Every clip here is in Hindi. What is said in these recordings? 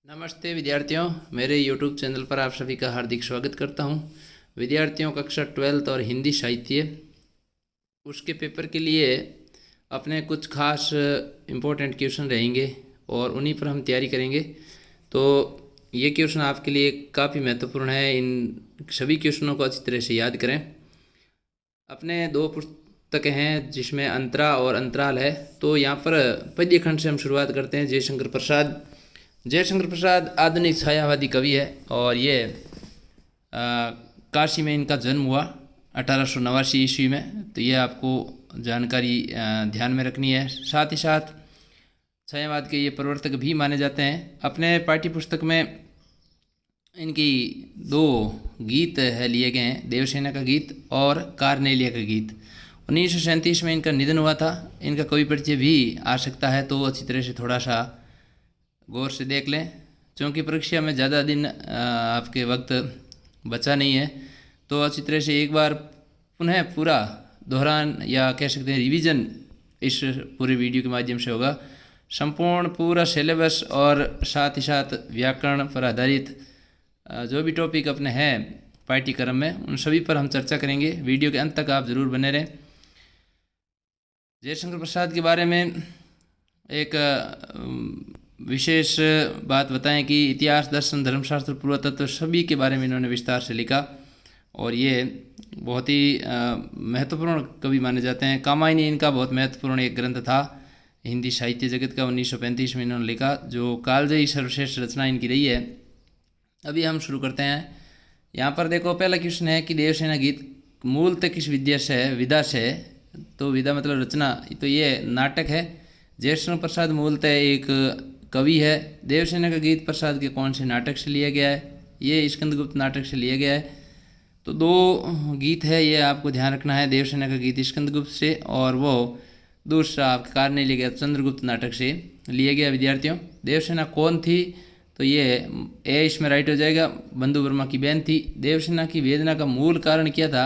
नमस्ते विद्यार्थियों, मेरे YouTube चैनल पर आप सभी का हार्दिक स्वागत करता हूं। विद्यार्थियों, कक्षा 12th और हिंदी साहित्य उसके पेपर के लिए अपने कुछ खास इम्पोर्टेंट क्वेश्चन रहेंगे और उन्हीं पर हम तैयारी करेंगे। तो ये क्वेश्चन आपके लिए काफ़ी महत्वपूर्ण है। इन सभी क्वेश्चनों को अच्छी तरह से याद करें। अपने दो पुस्तकें हैं जिसमें अंतरा और अंतराल है। तो यहाँ पर पद्य खंड से हम शुरुआत करते हैं। जयशंकर प्रसाद आधुनिक छायावादी कवि है और ये काशी में इनका जन्म हुआ 1889 ईस्वी में। तो ये आपको जानकारी ध्यान में रखनी है। साथ ही साथ छायावाद के ये प्रवर्तक भी माने जाते हैं। अपने पाठ्य पुस्तक में इनकी दो गीत है लिए गए हैं, देवसेना का गीत और कार्नेलिया का गीत। 1937 में इनका निधन हुआ था। इनका कवि परिचय भी आ सकता है, तो अच्छी तरह से थोड़ा सा गौर से देख लें, क्योंकि परीक्षा में ज़्यादा दिन आपके वक्त बचा नहीं है। तो अच्छी तरह से एक बार पुनः पूरा दोहरान या कह सकते हैं रिवीजन इस पूरे वीडियो के माध्यम से होगा। संपूर्ण पूरा सिलेबस और साथ ही साथ व्याकरण पर आधारित जो भी टॉपिक अपने हैं पाठ्यक्रम में, उन सभी पर हम चर्चा करेंगे। वीडियो के अंत तक आप ज़रूर बने रहें। जयशंकर प्रसाद के बारे में एक विशेष बात बताएं कि इतिहास, दर्शन, धर्मशास्त्र, पुरातत्व सभी के बारे में इन्होंने विस्तार से लिखा और ये बहुत ही महत्वपूर्ण कवि माने जाते हैं। कामायनी इनका बहुत महत्वपूर्ण एक ग्रंथ था हिंदी साहित्य जगत का। 1935 में इन्होंने लिखा, जो कालजयी सर्वश्रेष्ठ रचना इनकी रही है। अभी हम शुरू करते हैं। यहाँ पर देखो, पहला क्वेश्चन है कि देवसेना गीत मूलतः किस विधा से है। तो विधा मतलब रचना, तो ये नाटक है। जयशंकर प्रसाद मूलतः एक कवि है। देवसेना का गीत प्रसाद के कौन से नाटक से लिया गया है? ये स्कंदगुप्त नाटक से लिया गया है। तो दो गीत है, ये आपको ध्यान रखना है। देवसेना का गीत स्कंदगुप्त से और वो दूसरा आपके कार्नेलिया गया चंद्रगुप्त नाटक से लिया गया। विद्यार्थियों, देवसेना कौन थी? तो ये ए इसमें राइट हो जाएगा, बंधु वर्मा की बहन थी। देवसेना की वेदना का मूल कारण क्या था?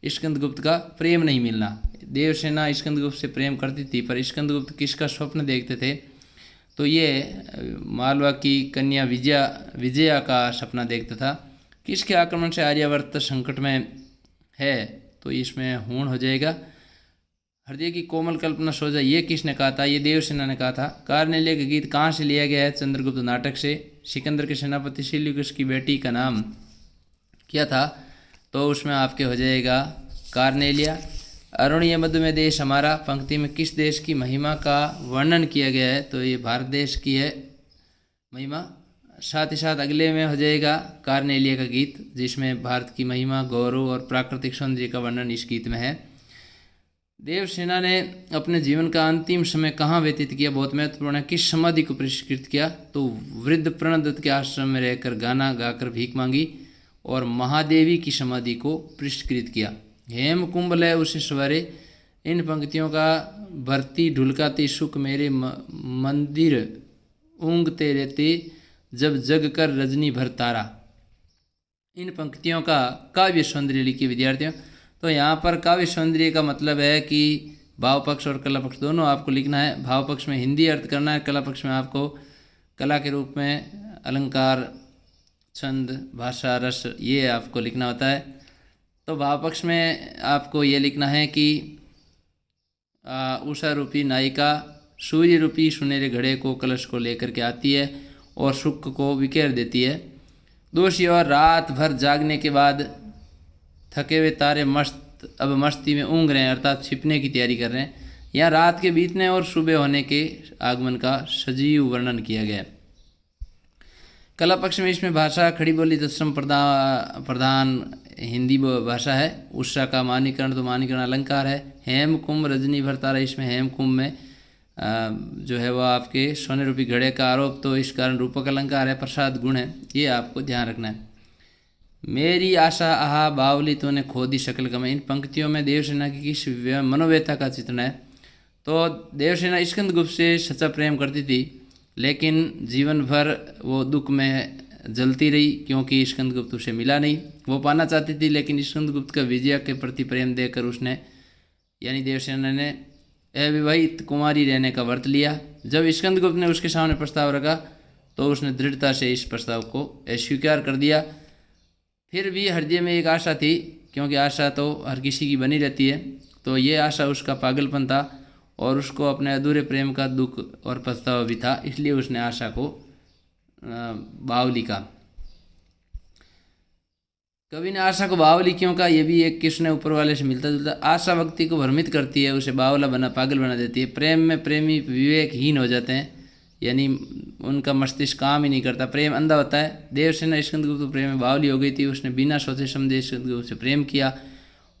स्कंदगुप्त का प्रेम नहीं मिलना। देवसेना स्कंदगुप्त से प्रेम करती थी, पर स्कंदगुप्त किसका स्वप्न देखते थे? तो ये मालवा की कन्या विजया का सपना देखता था। किसके आक्रमण से आर्यावर्त संकट में है? तो इसमें हूण हो जाएगा। हृदय की कोमल कल्पना सोचा, ये किसने कहा था? ये देवसेना ने कहा था। कार्नेलिया का गीत कहाँ से लिया गया है? चंद्रगुप्त नाटक से। सिकंदर के सेनापति सिल्यूकस की बेटी का नाम क्या था? तो उसमें आपके हो जाएगा कार्नेलिया। अरुणीय मध्य में देश हमारा पंक्ति में किस देश की महिमा का वर्णन किया गया है? तो ये भारत देश की है महिमा। साथ ही साथ अगले में हो जाएगा कार्नेलिया का गीत, जिसमें भारत की महिमा, गौरव और प्राकृतिक सौंदर्य का वर्णन इस गीत में है। देवसेना ने अपने जीवन का अंतिम समय कहाँ व्यतीत किया? बहुत महत्वपूर्ण है। किस समाधि को पुरस्कृत किया? तो वृद्ध प्रणदत्त के आश्रम में रहकर गाना गाकर भीख मांगी और महादेवी की समाधि को पुरस्कृत किया। हेम कुंभलय उसे सवारे, इन पंक्तियों का भरती ढुलकाती सुख मेरे मंदिर ऊँगते रहते जब जग कर रजनी भर तारा। इन पंक्तियों का काव्य सौंदर्य लिखिए विद्यार्थियों। तो यहाँ पर काव्य सौंदर्य का मतलब है कि भाव पक्ष और कला पक्ष दोनों आपको लिखना है। भाव पक्ष में हिंदी अर्थ करना है, कला पक्ष में आपको कला के रूप में अलंकार, छंद, भाषा, रस, ये आपको लिखना होता है। तो भाव पक्ष में आपको ये लिखना है कि उषा रूपी नायिका सूर्य रूपी सुनहरे घड़े को कलश को लेकर के आती है और सुख को विखेर देती है। दूसरी ओर रात भर जागने के बाद थके हुए तारे अब मस्ती में ऊँघ रहे हैं, अर्थात छिपने की तैयारी कर रहे हैं। यहाँ रात के बीतने और सुबह होने के आगमन का सजीव वर्णन किया गया है। कला पक्ष में इसमें भाषा खड़ी बोली तत्सम प्रधान हिंदी भाषा है। उषा का मानीकरण, तो मानीकरण अलंकार है। हेम कुंभ रजनी भर तारा, इसमें हेम कुंभ में जो है वह आपके सोने रूपी घड़े का आरोप, तो इस कारण रूपक अलंकार है। प्रसाद गुण है, ये आपको ध्यान रखना है। मेरी आशा आहा बावली तूने खो दी शकल गमे, इन पंक्तियों में देवसेना की किस मनोव्यथा का चित्रण है? तो देवसेना स्कंदगुप्त से सच्चा प्रेम करती थी, लेकिन जीवन भर वो दुख में जलती रही, क्योंकि स्कंदगुप्त उसे मिला नहीं। वो पाना चाहती थी, लेकिन स्कंदगुप्त का विजया के प्रति प्रेम देकर उसने, यानी देवसेना ने, अविवाहित कुमारी रहने का व्रत लिया। जब स्कंदगुप्त ने उसके सामने प्रस्ताव रखा तो उसने दृढ़ता से इस प्रस्ताव को अस्वीकार कर दिया। फिर भी हृदय में एक आशा थी, क्योंकि आशा तो हर किसी की बनी रहती है। तो ये आशा उसका पागलपन था और उसको अपने अधूरे प्रेम का दुख और पछतावा भी था, इसलिए उसने आशा को बावली कहा। कवि ने आशा को बावली क्यों कहा, ये भी एक किसने ऊपर वाले से मिलता जुलता। आशा व्यक्ति को भ्रमित करती है, उसे बावला बना पागल बना देती है। प्रेम में प्रेमी विवेकहीन हो जाते हैं, यानी उनका मस्तिष्क काम ही नहीं करता, प्रेम अंधा होता है। देवसेना स्कंदगुप्त को प्रेम में बावली हो गई थी, उसने बिना सोचे समझे स्कंदगुप्त से प्रेम किया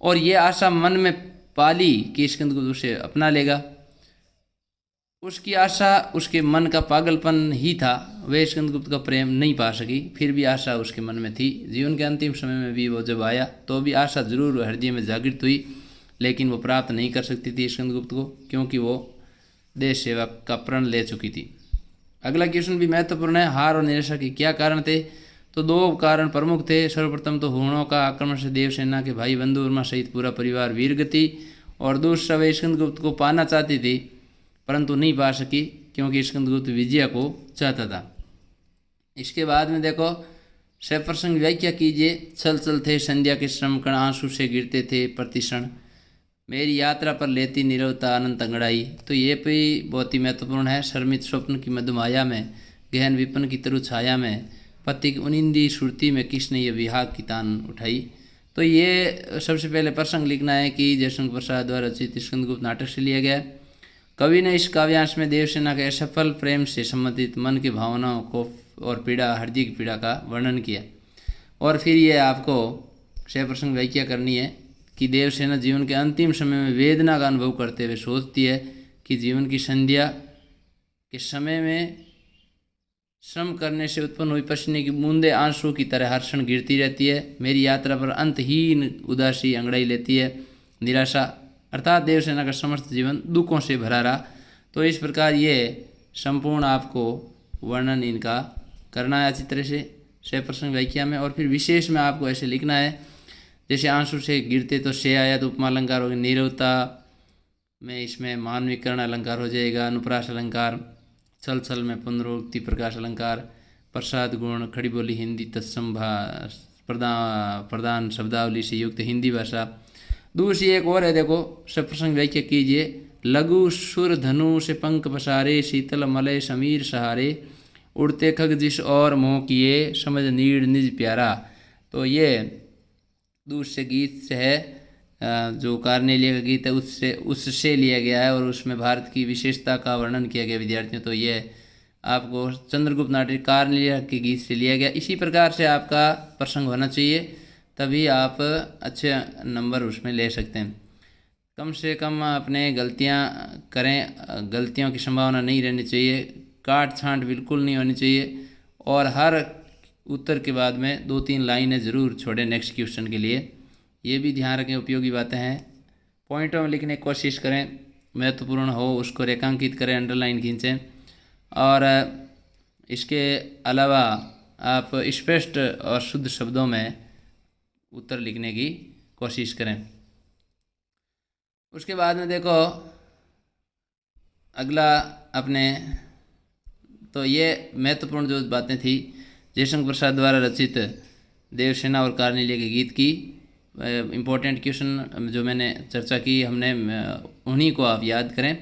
और ये आशा मन में पाली कि स्कंदगुप्त उसे अपना लेगा। उसकी आशा उसके मन का पागलपन ही था, वह स्कंदगुप्त का प्रेम नहीं पा सकी। फिर भी आशा उसके मन में थी। जीवन के अंतिम समय में भी वो जब आया तो भी आशा जरूर हृदय में जागृत हुई, लेकिन वो प्राप्त नहीं कर सकती थी स्कंदगुप्त को, क्योंकि वो देश सेवा का प्रण ले चुकी थी। अगला क्वेश्चन भी महत्वपूर्ण है, हार और निराशा के क्या कारण थे। तो दो कारण प्रमुख थे। सर्वप्रथम तो हुणों का आक्रमण से देवसेना के भाई बंधुवर्मा सहित पूरा परिवार वीर गति, और दूसरा वे स्कंदगुप्त को पाना चाहती थी परंतु नहीं पा सकी, क्योंकि स्कंदगुप्त विजय को चाहता था। इसके बाद में देखो, सप्रसंग व्याख्या कीजिए। छल छल थे संध्या के श्रम कण, आंसू से गिरते थे प्रतिक्षण, मेरी यात्रा पर लेती निरवता अनंत अंगड़ाई। तो ये भी बहुत ही महत्वपूर्ण है। शर्मित स्वप्न की मधुमाया में, गहन विपन की तरु छाया में, पति की उनिंदी सुरती में किसने ये विहाग की तान उठाई। तो ये सबसे पहले प्रसंग लिखना है कि जयशंकर प्रसाद द्वारा रचित स्कंदगुप्त नाटक से लिया गया। कवि ने इस काव्यांश में देवसेना के असफल प्रेम से संबंधित मन की भावनाओं को और पीड़ा, हृदय की पीड़ा का वर्णन किया। और फिर ये आपको सप्रसंग व्याख्या करनी है कि देवसेना जीवन के अंतिम समय में वेदना का अनुभव करते हुए सोचती है कि जीवन की संध्या के समय में श्रम करने से उत्पन्न हुई पसीने की बूंदे आंसू की तरह हर क्षण गिरती रहती है। मेरी यात्रा पर अंतहीन उदासी अंगड़ाई लेती है। निराशा अर्थात देवसेना का समस्त जीवन दुखों से भरा रहा। तो इस प्रकार ये संपूर्ण आपको वर्णन इनका करना है अच्छी तरह से सप्रसंग व्याख्या में। और फिर विशेष में आपको ऐसे लिखना है, जैसे आंसू से गिरते तो से आया, तो उपमा अलंकार हो गया। नीरवता में इसमें मानवीकरण अलंकार हो जाएगा। अनुप्रास अलंकार, छल छल में पुनरोक्ति प्रकाश अलंकार, प्रसाद गुण, खड़ी बोली हिंदी तत्संभा प्रधान शब्दावली से युक्त हिंदी भाषा। दूसरी एक और है, देखो सप्रसंग व्याख्या कीजिए। लघु सुर धनु से पंख पसारे, शीतल मलय समीर सहारे, उड़ते खग जिस और मोह किए, समझ नीड़ निज प्यारा। तो ये दूसरे गीत से है, जो कार्नेलिया का गीत है उससे लिया गया है और उसमें भारत की विशेषता का वर्णन किया गया विद्यार्थियों। तो ये आपको चंद्रगुप्त नाटक कार्नेलिया के गीत से लिया गया। इसी प्रकार से आपका प्रसंग होना चाहिए, तभी आप अच्छे नंबर उसमें ले सकते हैं। कम से कम अपने गलतियां करें, गलतियों की संभावना नहीं रहनी चाहिए, काट छांट बिल्कुल नहीं होनी चाहिए, और हर उत्तर के बाद में 2-3 लाइनें ज़रूर छोड़ें नेक्स्ट क्वेश्चन के लिए। ये भी ध्यान रखें, उपयोगी बातें हैं। पॉइंटों में लिखने की कोशिश करें, महत्वपूर्ण हो उसको रेखांकित करें, अंडरलाइन खींचें। और इसके अलावा आप स्पष्ट और शुद्ध शब्दों में उत्तर लिखने की कोशिश करें। उसके बाद में देखो अगला अपने, तो ये महत्वपूर्ण जो बातें थी जयशंकर प्रसाद द्वारा रचित देवसेना और कार्नेलिया के गीत की इम्पोर्टेंट क्वेश्चन जो मैंने चर्चा की, हमने उन्हीं को आप याद करें।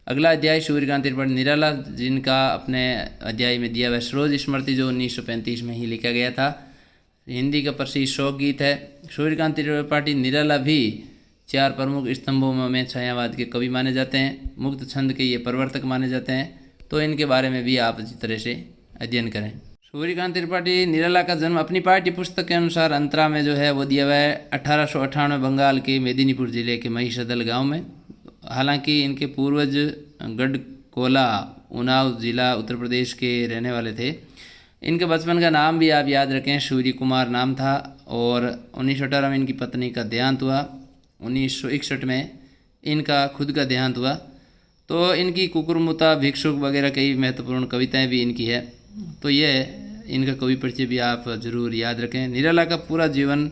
अगला अध्याय सूर्यकांत त्रिपाठी निराला, जिनका अपने अध्याय में दिया हुआ सरोज स्मृति जो 1935 में ही लिखा गया था, हिंदी का प्रसिद्ध शोक गीत है। सूर्यकांत त्रिपाठी निराला भी 4 प्रमुख स्तंभों में छायावाद के कवि माने जाते हैं, मुक्त छंद के ये प्रवर्तक माने जाते हैं। तो इनके बारे में भी आप इसी तरह से अध्ययन करें। सूर्यकांत त्रिपाठी निराला का जन्म अपनी पाठ्य पुस्तक के अनुसार अंतरा में जो है वो दिया हुआ है 1898 बंगाल के मेदिनीपुर जिले के महिषदल गांव में। हालांकि इनके पूर्वज गढ़कोला उन्नाव जिला उत्तर प्रदेश के रहने वाले थे। इनके बचपन का नाम भी आप याद रखें, सूर्य कुमार नाम था। और 1918 में इनकी पत्नी का देहांत हुआ। 1961 में इनका खुद का देहांत हुआ। तो इनकी कुकुरमुता, भिक्षुक वगैरह कई महत्वपूर्ण कविताएं भी इनकी है। तो ये इनका कवि परिचय भी आप जरूर याद रखें। निराला का पूरा जीवन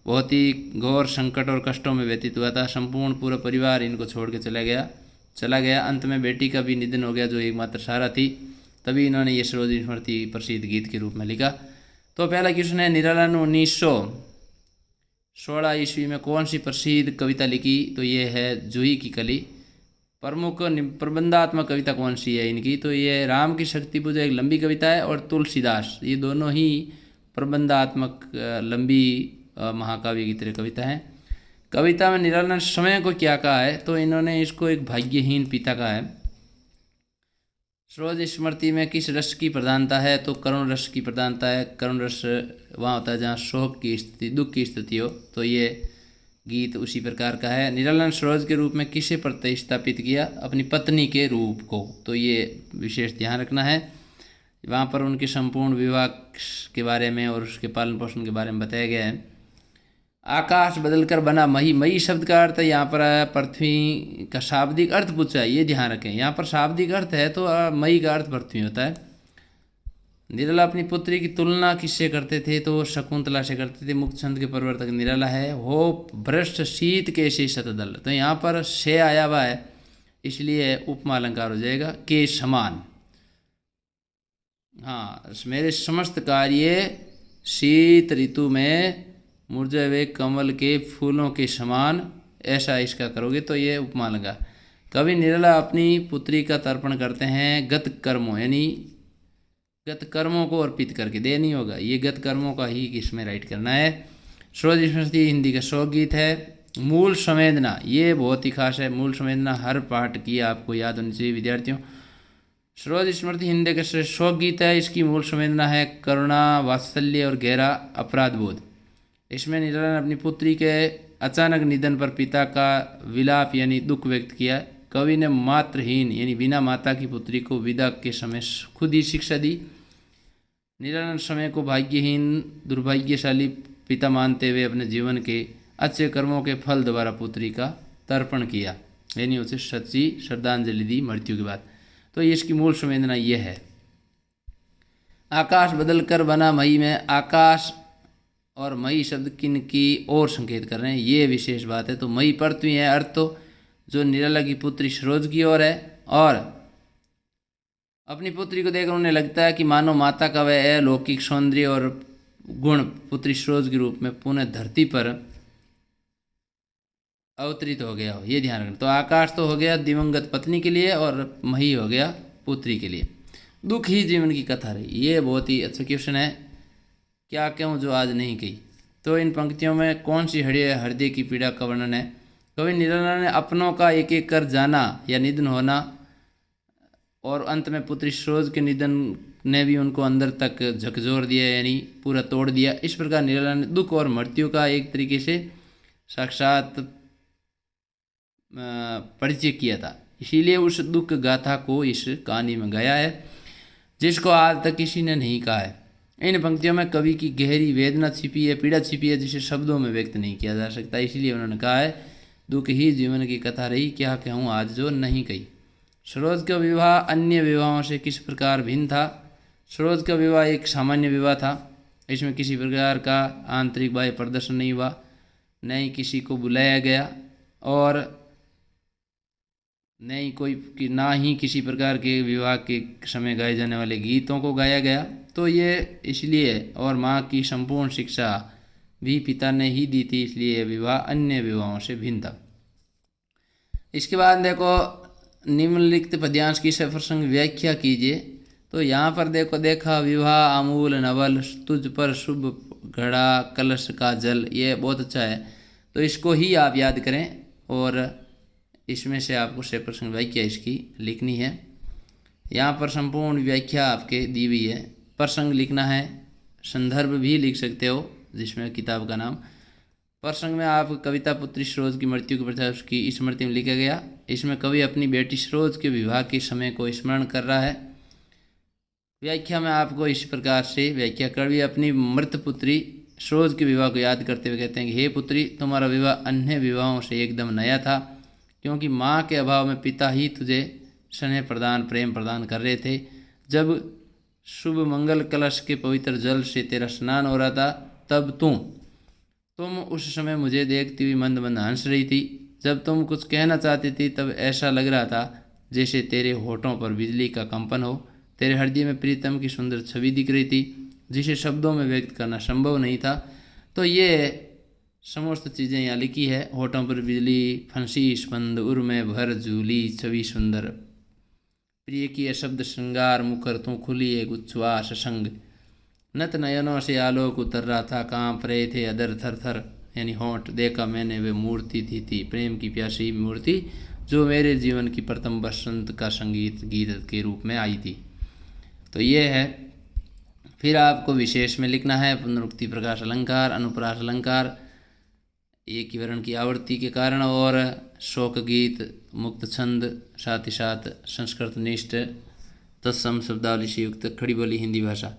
बहुत ही घोर संकट और कष्टों में व्यतीत हुआ था। संपूर्ण पूरा परिवार इनको छोड़ के चला गया। अंत में बेटी का भी निधन हो गया, जो एकमात्र सहारा थी। तभी इन्होंने ये सरोजनी स्मृति प्रसिद्ध गीत के रूप में लिखा। तो पहला क्वेश्चन है, निराला ने 1916 ईस्वी में कौन सी प्रसिद्ध कविता लिखी? तो ये है जूही की कली। प्रमुख प्रबंधात्मक कविता कौन सी है इनकी? तो ये राम की शक्ति पूजा एक लंबी कविता है, और तुलसीदास, ये दोनों ही प्रबंधात्मक लंबी महाकाव्य की तरह कविता है। कविता में निराला ने समय को क्या कहा है? तो इन्होंने इसको एक भाग्यहीन पिता कहा है। सरोज स्मृति में किस रस की प्रधानता है? तो करुण रस की प्रधानता है। करुण रस वहाँ होता है जहाँ शोक की स्थिति, दुख की स्थिति हो, तो ये गीत उसी प्रकार का है। निराला ने सरोज के रूप में किसे प्रतिस्थापित किया? अपनी पत्नी के रूप को। तो ये विशेष ध्यान रखना है। वहाँ पर उनके संपूर्ण विवाह के बारे में और उसके पालन पोषण के बारे में बताया गया है। आकाश बदलकर बना मही। मही शब्द का अर्थ यहाँ पर पृथ्वी का शाब्दिक अर्थ पूछा है, ये ध्यान रखें। यहाँ पर शाब्दिक अर्थ है तो मही का अर्थ पृथ्वी होता है। निराला अपनी पुत्री की तुलना किससे करते थे? तो शकुंतला से करते थे। मुक्त छंद के प्रवर्तक निराला है। हो भ्रष्ट शीत के से शतदल, तो यहाँ पर से आया हुआ है, इसलिए उपमा अलंकार हो जाएगा। के समान, हाँ, मेरे समस्त कार्य शीत ऋतु में मुरझे हुए कमल के फूलों के समान, ऐसा इसका करोगे तो ये उपमा लगा। कवि निराला अपनी पुत्री का तर्पण करते हैं गत कर्मों, यानी गत कर्मों को अर्पित करके। दे नहीं होगा, ये गत कर्मों का ही इसमें राइट करना है। सरोज स्मृति हिंदी का शोक गीत है। मूल संवेदना, ये बहुत ही खास है। मूल संवेदना हर पाठ की आपको याद होनी चाहिए विद्यार्थियों। सरोज स्मृति हिंदी का शोक गीत है। इसकी मूल संवेदना है करुणा, वात्सल्य और गहरा अपराध बोध। इसमें निराला ने अपनी पुत्री के अचानक निधन पर पिता का विलाप यानी दुख व्यक्त किया। कवि ने मातृहीन यानी बिना माता की पुत्री को विदा के समय खुद ही शिक्षा दी। निराला ने समय को भाग्यहीन दुर्भाग्यशाली पिता मानते हुए अपने जीवन के अच्छे कर्मों के फल द्वारा पुत्री का तर्पण किया, यानी उसे सच्ची श्रद्धांजलि दी मृत्यु के बाद। तो इसकी मूल संवेदना ये है। आकाश बदल कर बना मई में, आकाश और मई शब्द किन की ओर संकेत कर रहे हैं, ये विशेष बात है। तो मई पृथ्वी है, अर्थ तो जो निराला की पुत्री सरोज की ओर है, और अपनी पुत्री को देखकर उन्हें लगता है कि मानो माता का वह अलौकिक सौंदर्य और गुण पुत्री सरोज के रूप में पुनः धरती पर अवतरित हो गया हो, ये ध्यान रखना। तो आकाश तो हो गया दिवंगत पत्नी के लिए, और मही हो गया पुत्री के लिए। दुख ही जीवन की कथा रही, ये बहुत ही अच्छा क्वेश्चन है। क्या क्यों जो आज नहीं कही? तो इन पंक्तियों में कौन सी हृदय की पीड़ा का वर्णन है? कवि निराला ने अपनों का एक एक कर जाना या निधन होना, और अंत में पुत्री सरोज के निधन ने भी उनको अंदर तक झकझोर दिया, यानी पूरा तोड़ दिया। इस प्रकार निराला ने दुख और मृत्यु का एक तरीके से साक्षात परिचय किया था, इसीलिए उस दुख गाथा को इस कहानी में गाया है, जिसको आज तक किसी ने नहीं कहा है। इन पंक्तियों में कवि की गहरी वेदना छिपी है, पीड़ा छिपी है, जिसे शब्दों में व्यक्त नहीं किया जा सकता। इसीलिए उन्होंने कहा है दुख ही जीवन की कथा रही, क्या कहूँ आज जो नहीं कही। सरोज का विवाह अन्य विवाहों से किस प्रकार भिन्न था? सरोज का विवाह एक सामान्य विवाह था। इसमें किसी प्रकार का आंतरिक बाह्य प्रदर्शन नहीं हुआ, न ही किसी को बुलाया गया, और ना ही किसी प्रकार के विवाह के समय गाए जाने वाले गीतों को गाया गया। तो ये इसलिए, और माँ की संपूर्ण शिक्षा भी पिता ने ही दी थी, इसलिए विवाह अन्य विवाहों से भिन्न था। इसके बाद देखो, निम्नलिखित पद्यांश की सप्रसंग व्याख्या कीजिए। तो यहाँ पर देखा विवाह आमूल नवल, तुझ पर शुभ घड़ा कलश का जल, ये बहुत अच्छा है। तो इसको ही आप याद करें, और इसमें से आपको सप्रसंग व्याख्या इसकी लिखनी है। यहाँ पर संपूर्ण व्याख्या आपके दी हुई है। प्रसंग लिखना है, संदर्भ भी लिख सकते हो जिसमें किताब का नाम। प्रसंग में आप कविता पुत्री सरोज की मृत्यु की प्रथा उसकी स्मृति में लिखा गया। इसमें कवि अपनी बेटी सरोज के विवाह के समय को स्मरण कर रहा है। व्याख्या में आपको इस प्रकार से व्याख्या कवि अपनी मृत पुत्री सरोज के विवाह को याद करते हुए कहते हैं कि हे पुत्री, तुम्हारा विवाह अन्य विवाहों से एकदम नया था, क्योंकि माँ के अभाव में पिता ही तुझे स्नेह प्रदान प्रेम प्रदान कर रहे थे। जब शुभ मंगल कलश के पवित्र जल से तेरा स्नान हो रहा था, तब तुम उस समय मुझे देखती हुई मंद मंद हंस रही थी। जब तुम कुछ कहना चाहती थी, तब ऐसा लग रहा था जैसे तेरे होठों पर बिजली का कंपन हो। तेरे हृदय में प्रीतम की सुंदर छवि दिख रही थी जिसे शब्दों में व्यक्त करना संभव नहीं था। तो ये समस्त चीज़ें यहाँ लिखी है। होठों पर बिजली फंसी स्पंद उर में भर झूली छवि सुंदर, प्रिय की शब्द श्रृंगार मुखर तू खुली एक उच्छ्वास संग, नत नयनों से आलोक उतर रहा था कांप रहे थे अदर थर थर, यानी होंठ देखा मैंने वे मूर्ति थी प्रेम की प्यासी मूर्ति जो मेरे जीवन की प्रथम बसंत का संगीत गीत के रूप में आई थी। तो ये है। फिर आपको विशेष में लिखना है पुनरुक्ति प्रकाश अलंकार अनुप्रास अलंकार एक ही वर्ण की आवृत्ति के कारण, और शोक गीत मुक्त छंद, साथ ही साथ संस्कृत निष्ठ तत्सम शब्दावली से युक्त खड़ी बोली हिंदी भाषा।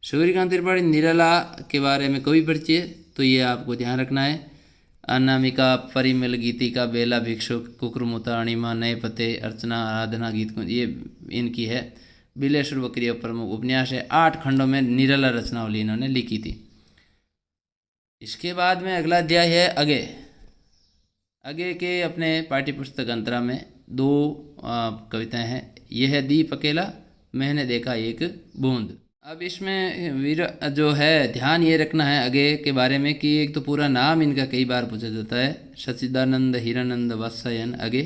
सूर्यकांत त्रिपाठी निराला के बारे में कवि परिचय, तो ये आपको ध्यान रखना है। अनामिका परिमल गीतिका बेला भिक्षुक कुकुरमुता अणिमा नए पते अर्चना आराधना गीत कुंज, ये इनकी है। बिलेश्वर बकरिया प्रमुख उपन्यास है। 8 खंडों में निराला रचनावली इन्होंने लिखी थी। इसके बाद में अगला अध्याय है अगे। अगे के अपने पाठ्य पुस्तक अंतरा में 2 कविताएं हैं। यह है दीप अकेला मैंने देखा एक बूंद। अब इसमें जो है ध्यान ये रखना है अगे के बारे में कि एक तो पूरा नाम इनका कई बार पूछा जाता है, सच्चिदानंद हिरानंद वत्सयन अगे।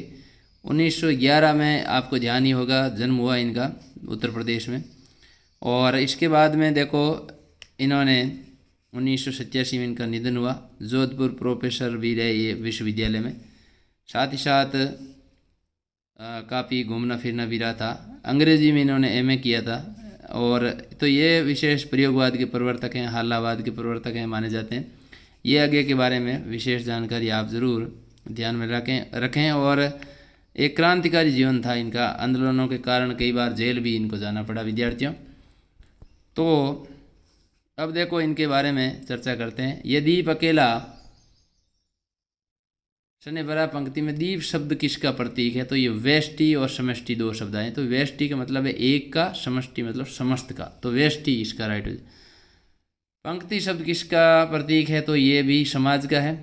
1911 में आपको ध्यान ही होगा जन्म हुआ इनका उत्तर प्रदेश में। और इसके बाद में देखो इन्होंने 1987 में इनका निधन हुआ। जोधपुर प्रोफेसर भी रहे ये विश्वविद्यालय में। साथ ही साथ काफ़ी घूमना फिरना भी रहा था। अंग्रेजी में इन्होंने एमए किया था। और तो ये विशेष प्रयोगवाद के प्रवर्तक हैं, हालावाद के प्रवर्तक हैं माने जाते हैं। ये आगे के बारे में विशेष जानकारी आप ज़रूर ध्यान में रखें। और एक क्रांतिकारी जीवन था इनका। आंदोलनों के कारण कई बार जेल भी इनको जाना पड़ा विद्यार्थियों। तो अब देखो इनके बारे में चर्चा करते हैं। ये दीप अकेला शनि बरा पंक्ति में दीप शब्द किसका प्रतीक है, तो ये व्यष्टि और समष्टि 2 शब्द आए। तो व्यष्टि का मतलब है एक का, समष्टि मतलब समस्त का, तो व्यष्टि इसका राइट हो। पंक्ति शब्द किसका प्रतीक है, तो ये भी समाज का है।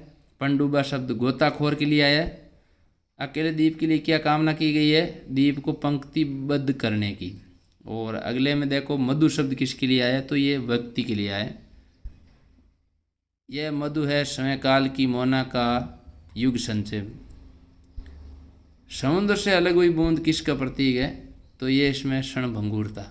पनडुब्बा शब्द गोताखोर के लिए आया है। अकेले दीप के लिए क्या कामना की गई है, दीप को पंक्तिबद्ध करने की। और अगले में देखो मधु शब्द किसके लिए आया, तो ये व्यक्ति के लिए आया। यह मधु है समयकाल की मोना का युग संचय। समुद्र से अलग हुई बूंद किसका प्रतीक है, तो ये इसमें क्षणभंगुरता।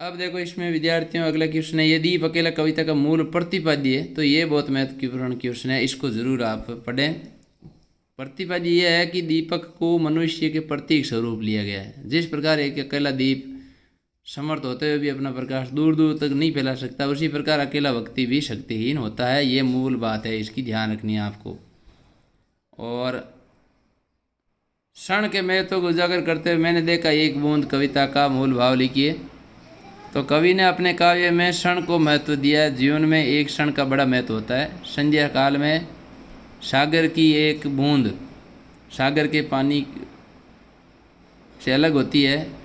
अब देखो इसमें विद्यार्थियों अगला क्वेश्चन है, ये दीप अकेला कविता का मूल प्रतिपाद्य है। तो ये बहुत महत्वपूर्ण क्वेश्चन है, इसको जरूर आप पढ़ें। प्रतिपाद्य यह है कि दीपक को मनुष्य के प्रतीक स्वरूप लिया गया है। जिस प्रकार एक अकेला दीप समर्थ होते हुए भी अपना प्रकाश दूर दूर तक नहीं फैला सकता, उसी प्रकार अकेला व्यक्ति भी शक्तिहीन होता है। ये मूल बात है, इसकी ध्यान रखनी है आपको। और क्षण के महत्व को उजागर करते हुए मैंने देखा एक बूंद कविता का मूल भाव लिखिए। तो कवि ने अपने काव्य में क्षण को महत्व दिया। जीवन में एक क्षण का बड़ा महत्व होता है। संध्या काल में सागर की एक बूंद सागर के पानी से अलग होती है।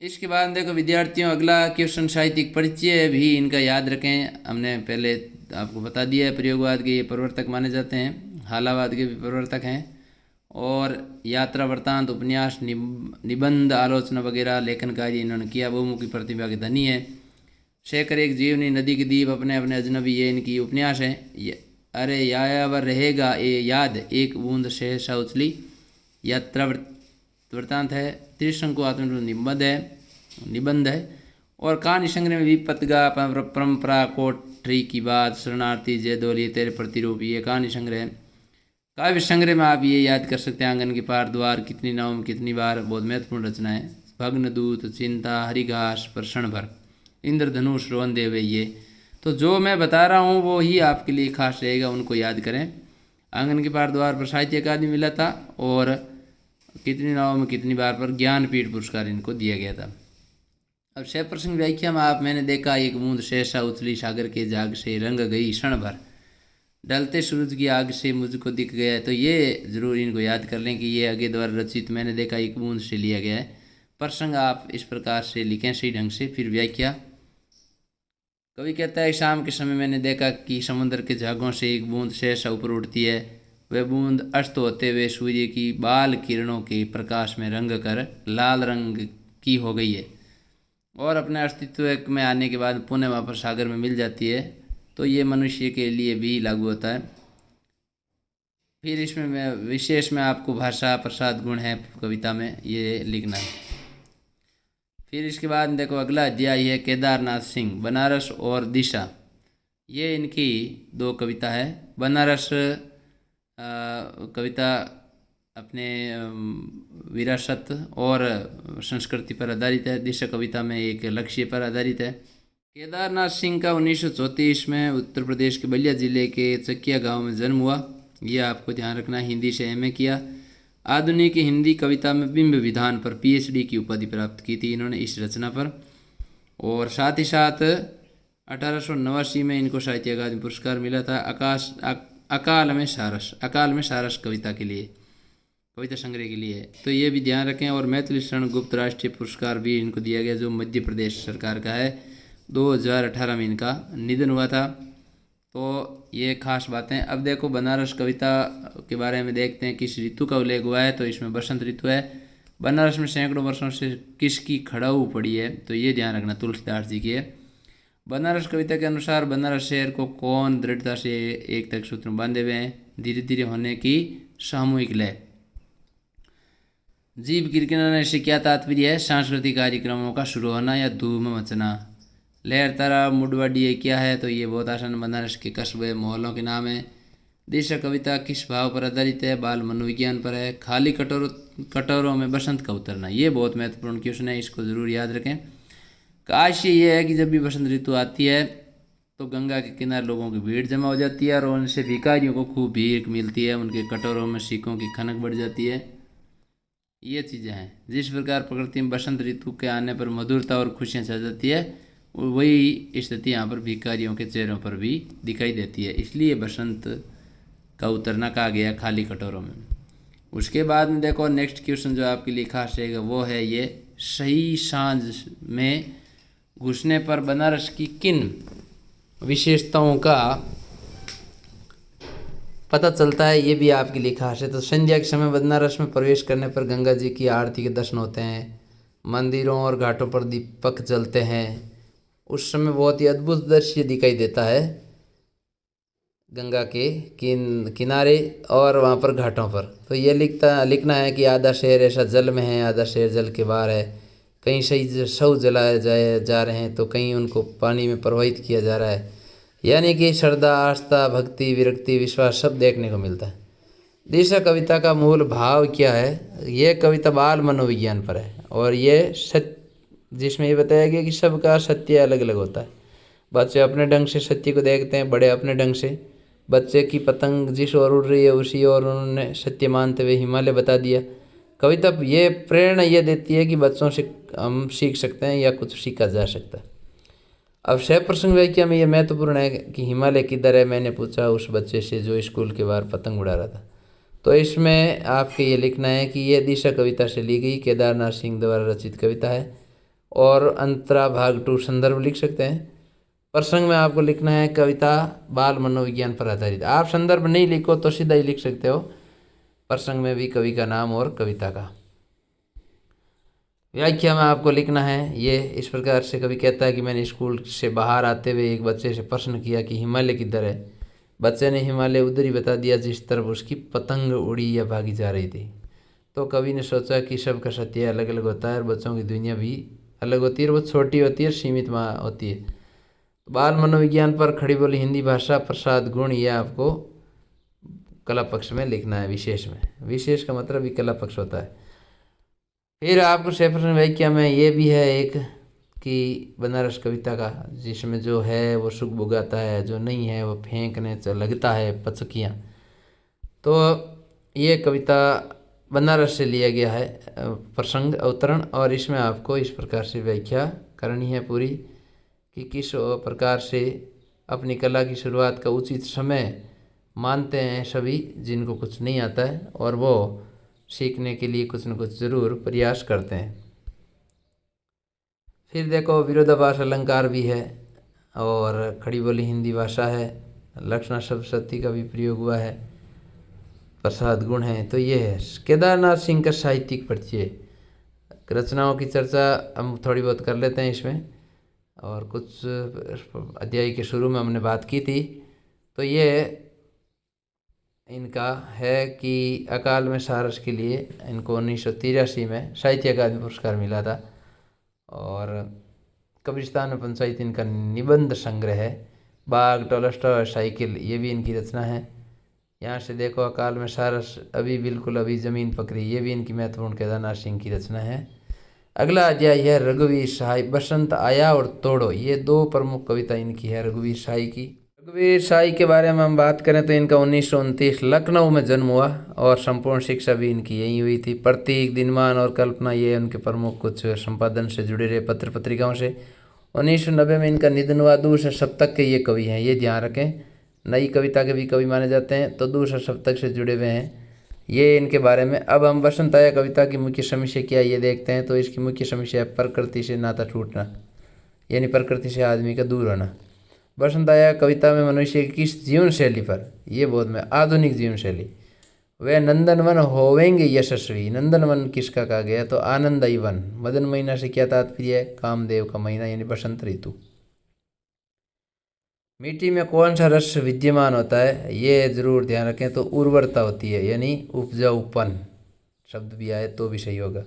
इसके बाद देखो विद्यार्थियों अगला क्वेश्चन साहित्यिक परिचय भी इनका याद रखें। हमने पहले आपको बता दिया है प्रयोगवाद के ये प्रवर्तक माने जाते हैं, हालावाद के भी प्रवर्तक हैं। और यात्रा वृत्तांत उपन्यास निबंध आलोचना वगैरह लेखन कार्य इन्होंने किया। बहुमुखी प्रतिभा के धनी है। शेखर एक जीवनी नदी के दीप अपने अपने अजनबी, ये इनकी उपन्यास है। अरे यायावर रहेगा ये याद एक बूंद सहसा उछली, यात्रा वृत्तांत है। त्रिशंकु आत्मनिबंध निबंध है। और कहानी संग्रह में विपतगा परंपरा कोठरी की बात शरणार्थी जयदोली तेरे प्रतिरूप, ये कहानी संग्रह है। काव्य संग्रह में आप ये याद कर सकते हैं आंगन के पार द्वार, कितनी नाव में कितनी बार, बहुत महत्वपूर्ण रचना है। भग्न दूत, चिंता, हरिघास, प्रसन्न भर, इंद्रधनुष, रोहन देव, ये तो जो मैं बता रहा हूँ वो ही आपके लिए खास रहेगा, उनको याद करें। आंगन के पार द्वार पर साहित्य अकादमी मिला था। और कितनी नाव में कितनी बार पर ज्ञानपीठ पुरस्कार इनको दिया गया था। अब शय प्रसंग व्याख्या में आप मैंने देखा एक बूंद सहसा उछली सागर के जाग से, रंग गई क्षण भर, ढलते सूरज की आग से मुझको दिख गया। तो ये जरूर इनको याद कर लें कि ये आगे द्वारा रचित मैंने देखा एक बूंद से लिया गया है। प्रसंग आप इस प्रकार से लिखें सही ढंग से। फिर व्याख्या कवि कहता है शाम के समय मैंने देखा कि समुद्र के झागों से एक बूंद सहसा ऊपर उठती है। वह बूंद अस्त होते हुए सूर्य की बाल किरणों के प्रकाश में रंग कर लाल रंग की हो गई है और अपने अस्तित्व में आने के बाद पुनः वापस सागर में मिल जाती है। तो ये मनुष्य के लिए भी लागू होता है। फिर इसमें मैं विशेष में आपको भाषा प्रसाद गुण है कविता में ये लिखना है। फिर इसके बाद देखो अगला अध्याय है केदारनाथ सिंह बनारस और दिशा। ये इनकी दो कविता है। बनारस कविता अपने विरासत और संस्कृति पर आधारित है। दिशा कविता में एक लक्ष्य पर आधारित है। केदारनाथ सिंह का 1934 में उत्तर प्रदेश के बलिया जिले के चकिया गांव में जन्म हुआ। यह आपको ध्यान रखना। हिंदी से एमए किया। आधुनिक हिंदी कविता में बिंब विधान पर पीएचडी की उपाधि प्राप्त की थी इन्होंने इस रचना पर। और साथ ही साथ 1889 में इनको साहित्य अकादमी पुरस्कार मिला था अकाल में सारस कविता के लिए, कविता संग्रह के लिए। तो ये भी ध्यान रखें। और मैथिली शरण गुप्त राष्ट्रीय पुरस्कार भी इनको दिया गया जो मध्य प्रदेश सरकार का है। 2018 में इनका निधन हुआ था। तो ये खास बातें। अब देखो बनारस कविता के बारे में देखते हैं किस ऋतु का उल्लेख हुआ है। तो इसमें बसंत ऋतु है। बनारस में सैकड़ों वर्षों से किसकी खड़ाऊ पड़ी है तो ये ध्यान रखना, तुलसीदास जी की है। बनारस कविता के अनुसार बनारस शहर को कौन दृढ़ता से एक तक सूत्र में बांधे हुए हैं, धीरे धीरे होने की सामूहिक लय। जीव किरकिराने से क्या तात्पर्य है, सांस्कृतिक कार्यक्रमों का शुरू होना या धूम मचना। लहर तारा मुडवाडी ये क्या है तो ये बहुत आसान बनारस के कस्बे मोहल्लों के नाम है। दिशा कविता किस भाव पर आधारित है, बाल मनोविज्ञान पर है। खाली कटोरों में बसंत का उतरना, ये बहुत महत्वपूर्ण क्वेश्चन है, इसको जरूर याद रखें। काश ये है कि जब भी बसंत ऋतु आती है तो गंगा के किनारे लोगों की भीड़ जमा हो जाती है और उनसे भिखारियों को खूब भीख मिलती है। उनके कटोरों में सिक्कों की खनक बढ़ जाती है। ये चीज़ें हैं। जिस प्रकार प्रकृति में बसंत ऋतु के आने पर मधुरता और खुशियाँ छा जाती है, वही स्थिति यहाँ पर भिखारियों के चेहरों पर भी दिखाई देती है। इसलिए बसंत का उतरना कहा गया खाली कटोरों में। उसके बाद में देखो नेक्स्ट क्वेश्चन जो आपके लिए खास रहेगा वो है ये, सही सांझ में घुसने पर बनारस की किन विशेषताओं का पता चलता है, ये भी आपके लिए खास है। तो संध्या के समय बनारस में प्रवेश करने पर गंगा जी की आरती के दर्शन होते हैं। मंदिरों और घाटों पर दीपक जलते हैं। उस समय बहुत ही अद्भुत दृश्य दिखाई देता है गंगा के किनारे और वहाँ पर घाटों पर। तो ये लिखना है कि आधा शहर ऐसा जल में है, आधा शहर जल के बाहर है। कहीं सही शव जलाए जा रहे हैं तो कहीं उनको पानी में प्रवाहित किया जा रहा है। यानी कि श्रद्धा, आस्था, भक्ति, विरक्ति, विश्वास सब देखने को मिलता है। दिशा कविता का मूल भाव क्या है, ये कविता बाल मनोविज्ञान पर है और ये जिसमें ये बताया गया कि सबका सत्य अलग अलग होता है। बच्चे अपने ढंग से सत्य को देखते हैं, बड़े अपने ढंग से। बच्चे की पतंग जिस ओर उड़ रही है उसी ओर उन्होंने सत्य मानते हुए हिमालय बता दिया। कविता ये प्रेरणा ये देती है कि बच्चों से हम सीख सकते हैं या कुछ सीखा जा सकता है। अब सह प्रसंग व्याख्या में ये महत्वपूर्ण है कि हिमालय किधर है, मैंने पूछा उस बच्चे से जो स्कूल के बाहर पतंग उड़ा रहा था। तो इसमें आपके ये लिखना है कि ये दिशा कविता से ली गई केदारनाथ सिंह द्वारा रचित कविता है। और अंतरा भाग 2 संदर्भ लिख सकते हैं। प्रसंग में आपको लिखना है कविता बाल मनोविज्ञान पर आधारित। आप संदर्भ नहीं लिखो तो सीधा ही लिख सकते हो प्रसंग में भी कवि का नाम और कविता का। व्याख्या में आपको लिखना है ये इस प्रकार से। कवि कहता है कि मैंने स्कूल से बाहर आते हुए एक बच्चे से प्रश्न किया कि हिमालय किधर है। बच्चे ने हिमालय उधर ही बता दिया जिस तरफ उसकी पतंग उड़ी या भागी जा रही थी। तो कवि ने सोचा कि सबका सत्य अलग अलग होता है और बच्चों की दुनिया भी अलग होती है और वो छोटी होती है, सीमित होती है। बाल मनोविज्ञान पर खड़ी बोली हिंदी भाषा प्रसाद गुण, यह आपको कला पक्ष में लिखना है। विशेष में, विशेष का मतलब भी कला पक्ष होता है। फिर आपको सेपरेशन व्याख्या में ये भी है एक कि बनारस कविता का जिसमें जो है वो सुख भुगाता है, जो नहीं है वो फेंकने लगता है पचकियाँ। तो ये कविता बनारस से लिया गया है प्रसंग अवतरण। और इसमें आपको इस प्रकार से व्याख्या करनी है पूरी कि किस प्रकार से अपनी कला की शुरुआत का उचित समय मानते हैं सभी जिनको कुछ नहीं आता है और वो सीखने के लिए कुछ न कुछ ज़रूर प्रयास करते हैं। फिर देखो विरोधाभास अलंकार भी है और खड़ी बोली हिंदी भाषा है। लक्षणा शब्द सती का भी प्रयोग हुआ है। प्रसाद गुण है। तो ये है केदारनाथ सिंह का साहित्यिक परिचय। रचनाओं की चर्चा हम थोड़ी बहुत कर लेते हैं इसमें, और कुछ अध्याय के शुरू में हमने बात की थी। तो ये इनका है कि अकाल में सारस के लिए इनको 1983 में साहित्य अकादमी पुरस्कार मिला था। और कब्रिस्तान में पंचायत इनका निबंध संग्रह है। बाग, टॉलस्टॉय, साइकिल, ये भी इनकी रचना है। यहाँ से देखो अकाल में सारस, अभी बिल्कुल अभी ज़मीन पकड़ी, ये भी इनकी महत्वपूर्ण केदारनाथ सिंह की रचना है। अगला अध्याय है रघुवीर शाही, बसंत आया और तोड़ो, ये दो प्रमुख कविता इनकी है रघुवीर शाही की। रघुवीर शाही के बारे में हम बात करें तो इनका 1929 लखनऊ में जन्म हुआ और संपूर्ण शिक्षा भी इनकी यहीं हुई थी। प्रतीक, दिनमान और कल्पना, ये उनके प्रमुख कुछ संपादन से जुड़े रहे पत्र पत्रिकाओं से। 1990 में इनका निधन हुआ। दूसरे सप्तक के ये कवि हैं, ये ध्यान रखें, नई कविता के भी कवि माने जाते हैं, तो दूसरे सप्तक से जुड़े हुए हैं ये इनके बारे में। अब हम बसंत आया कविता की मुख्य समस्या क्या है ये देखते हैं। तो इसकी मुख्य समस्या है प्रकृति से नाता टूटना, यानी प्रकृति से आदमी का दूर होना। बसंत आया कविता में मनुष्य की किस जीवन शैली पर, ये बोध में आधुनिक जीवन शैली, वह नंदनवन होवेंगे यशस्वी। नंदनवन किसका कहा गया, तो आनंदई वन। मदन महीना से क्या तात्पर्य है, कामदेव का महीना यानी बसंत ऋतु। मिट्टी में कौन सा रस विद्यमान होता है, ये जरूर ध्यान रखें, तो उर्वरता होती है, यानी उपजाऊपन शब्द भी आए तो भी सही होगा।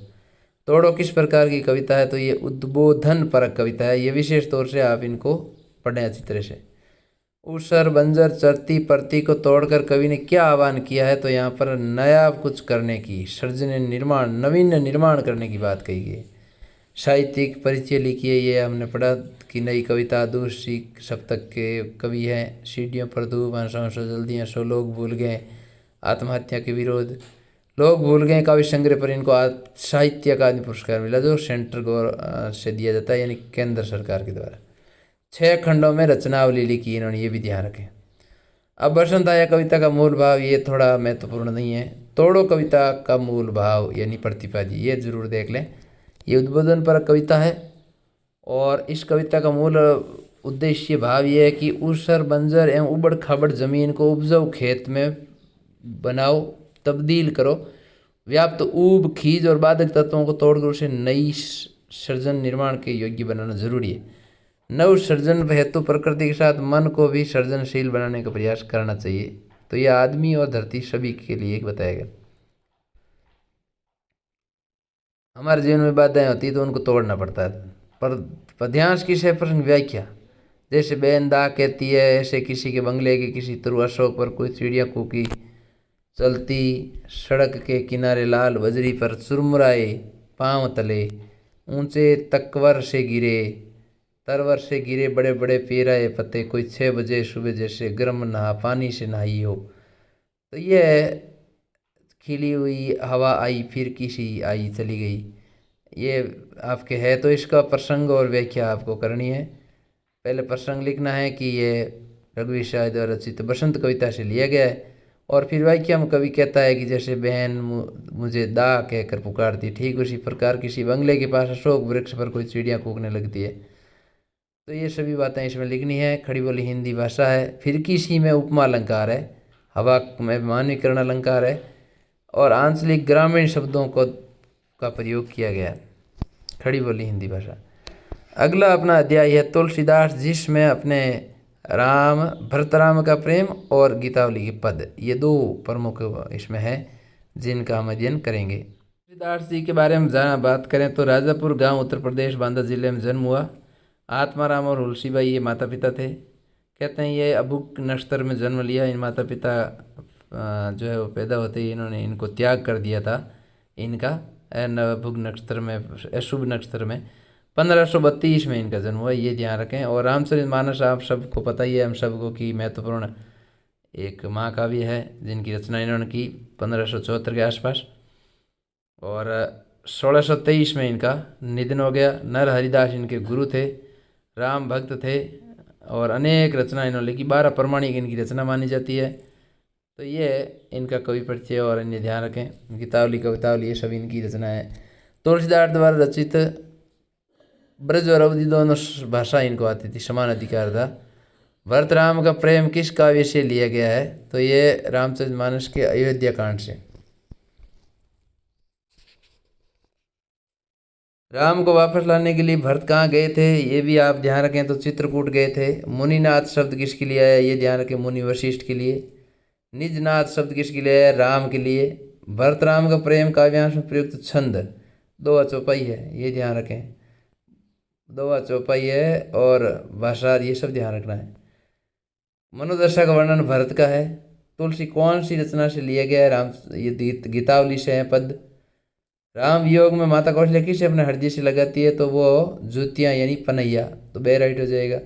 तोड़ो किस प्रकार की कविता है, तो ये उद्बोधन परक कविता है। ये विशेष तौर से आप इनको पढ़ें अच्छी तरह से। उसर, बंजर, चरती, परती को तोड़कर कवि ने क्या आह्वान किया है, तो यहाँ पर नया कुछ करने की, सृजन, निर्माण, नवीन निर्माण करने की बात कही गई। साहित्यिक परिचय लिखिए, ये हमने पढ़ा कि नई कविता दूसरी सप्तक के कवि हैं। सीढ़ियों पर धूप, हंसों सो जल्दी हंसो, लोग भूल गए, आत्महत्या के विरोध, लोग भूल गए काव्य संग्रह पर इनको साहित्य अकादमी पुरस्कार मिला, जो सेंट्रल गवर्नमेंट से दिया जाता है, यानी केंद्र सरकार के द्वारा। 6 खंडों में रचनावली लिखी इन्होंने, ये भी ध्यान रखें। अब बसंत आया कविता का मूल भाव, ये थोड़ा महत्वपूर्ण नहीं है। तोड़ो कविता का मूल भाव यानी प्रतिपादी, ये जरूर देख लें। ये उद्बोधन पर कविता है और इस कविता का मूल उद्देश्य भाव ये है कि ऊसर, बंजर एवं उबड़ खाबड़ जमीन को उपजाऊ खेत में बनाओ, तब्दील करो। व्याप्त ऊब, खीज और बाधक तत्वों को तोड़कर उसे नई सृजन, निर्माण के योग्य बनाना जरूरी है। नव सृजन हेतु प्रकृति के साथ मन को भी सृजनशील बनाने का प्रयास करना चाहिए। तो यह आदमी और धरती सभी के लिए बताया गया। हमारे जीवन में बाधाएं होती है तो उनको तोड़ना पड़ता है। पर पद्यांश की से प्रश्न व्याख्या, जैसे बेन दा कहती है, ऐसे किसी के बंगले के किसी तरु अशोक पर कोई चिड़िया कूकी, चलती सड़क के किनारे लाल बजरी पर चुरमुराए पांव तले, ऊंचे तकवर से गिरे, तरवर से गिरे बड़े बड़े पेराए पत्ते, कोई 6 बजे सुबह जैसे गर्म नहा पानी से नहाई हो। तो ये खिली हुई हवा आई फिर किसी आई चली गई, ये आपके है। तो इसका प्रसंग और व्याख्या आपको करनी है। पहले प्रसंग लिखना है कि ये रघुवीर शाही द्वारा रचित बसंत कविता से लिया गया है, और फिर वाक्य में कवि कहता है कि जैसे बहन मुझे दा कहकर पुकारती, ठीक उसी प्रकार किसी बंगले के पास अशोक वृक्ष पर कोई चिड़िया कूकने लगती है। तो ये सभी बातें इसमें लिखनी है। खड़ी बोली हिंदी भाषा है। फिर किसी में उपमा अलंकार है, हवा में मानवीकरण अलंकार है, और आंचलिक ग्रामीण शब्दों का प्रयोग किया गया है। खड़ी बोली हिंदी भाषा। अगला अपना अध्याय है तुलसीदास, जिसमें अपने राम, भरतराम का प्रेम और गीतावली के पद, ये 2 प्रमुख इसमें है जिनका हम अध्ययन करेंगे। तुलसीदास जी के बारे में जहाँ बात करें तो राजापुर गांव, उत्तर प्रदेश, बांदा जिले में जन्म हुआ। आत्माराम और हुलसीबाई ये माता पिता थे। कहते हैं ये अभुक नक्षत्र में जन्म लिया। इन माता पिता जो है वो पैदा होते ही इन्होंने इनको त्याग कर दिया था। इनका अभुक नक्षत्र में, अशुभ नक्षत्र में 1532 में इनका जन्म हुआ, ये ध्यान रखें। और रामचरितमानस आप सबको पता ही है, हम सबको की महत्वपूर्ण एक महाकाव्य है जिनकी रचना इन्होंने की 1574 के आसपास। और 1623 में इनका निधन हो गया। नर हरिदास इनके गुरु थे, राम भक्त थे, और अनेक रचना इन्होंने लिखी। 12 प्रमाणिक इनकी रचना मानी जाती है। तो ये इनका कवि परिचय और अन्य ध्यान रखें। गीतावली, कवितावली, ये सभी इनकी रचना है। तुलसीदास द्वारा रचित ब्रज और अवधि दोनों भाषा इनको आती थी, समान अधिकार था। भरत राम का प्रेम किस काव्य से लिया गया है? तो ये रामचरितमानस के अयोध्या कांड से। राम को वापस लाने के लिए भरत कहाँ गए थे ये भी आप ध्यान रखें। तो चित्रकूट गए थे। मुनिनाथ शब्द किसके लिए आया ये ध्यान रखें, मुनि वशिष्ठ के लिए। निजनाथ शब्द किसके लिए आया? राम के लिए। भरत राम का प्रेम काव्यांश में प्रयुक्त छंद दोहा चौपाई है, ये ध्यान रखें, दोहा चौपाई है। और भाषा ये सब ध्यान रखना है। मनोदशा का वर्णन भरत का है। तुलसी कौन सी रचना से लिया गया है? राम, ये गीतावली से है पद। राम वियोग में माता कौशल्या किसे अपने हृदय से लगाती है? तो वो जुतियाँ यानी पनैया, तो बे राइट हो जाएगा।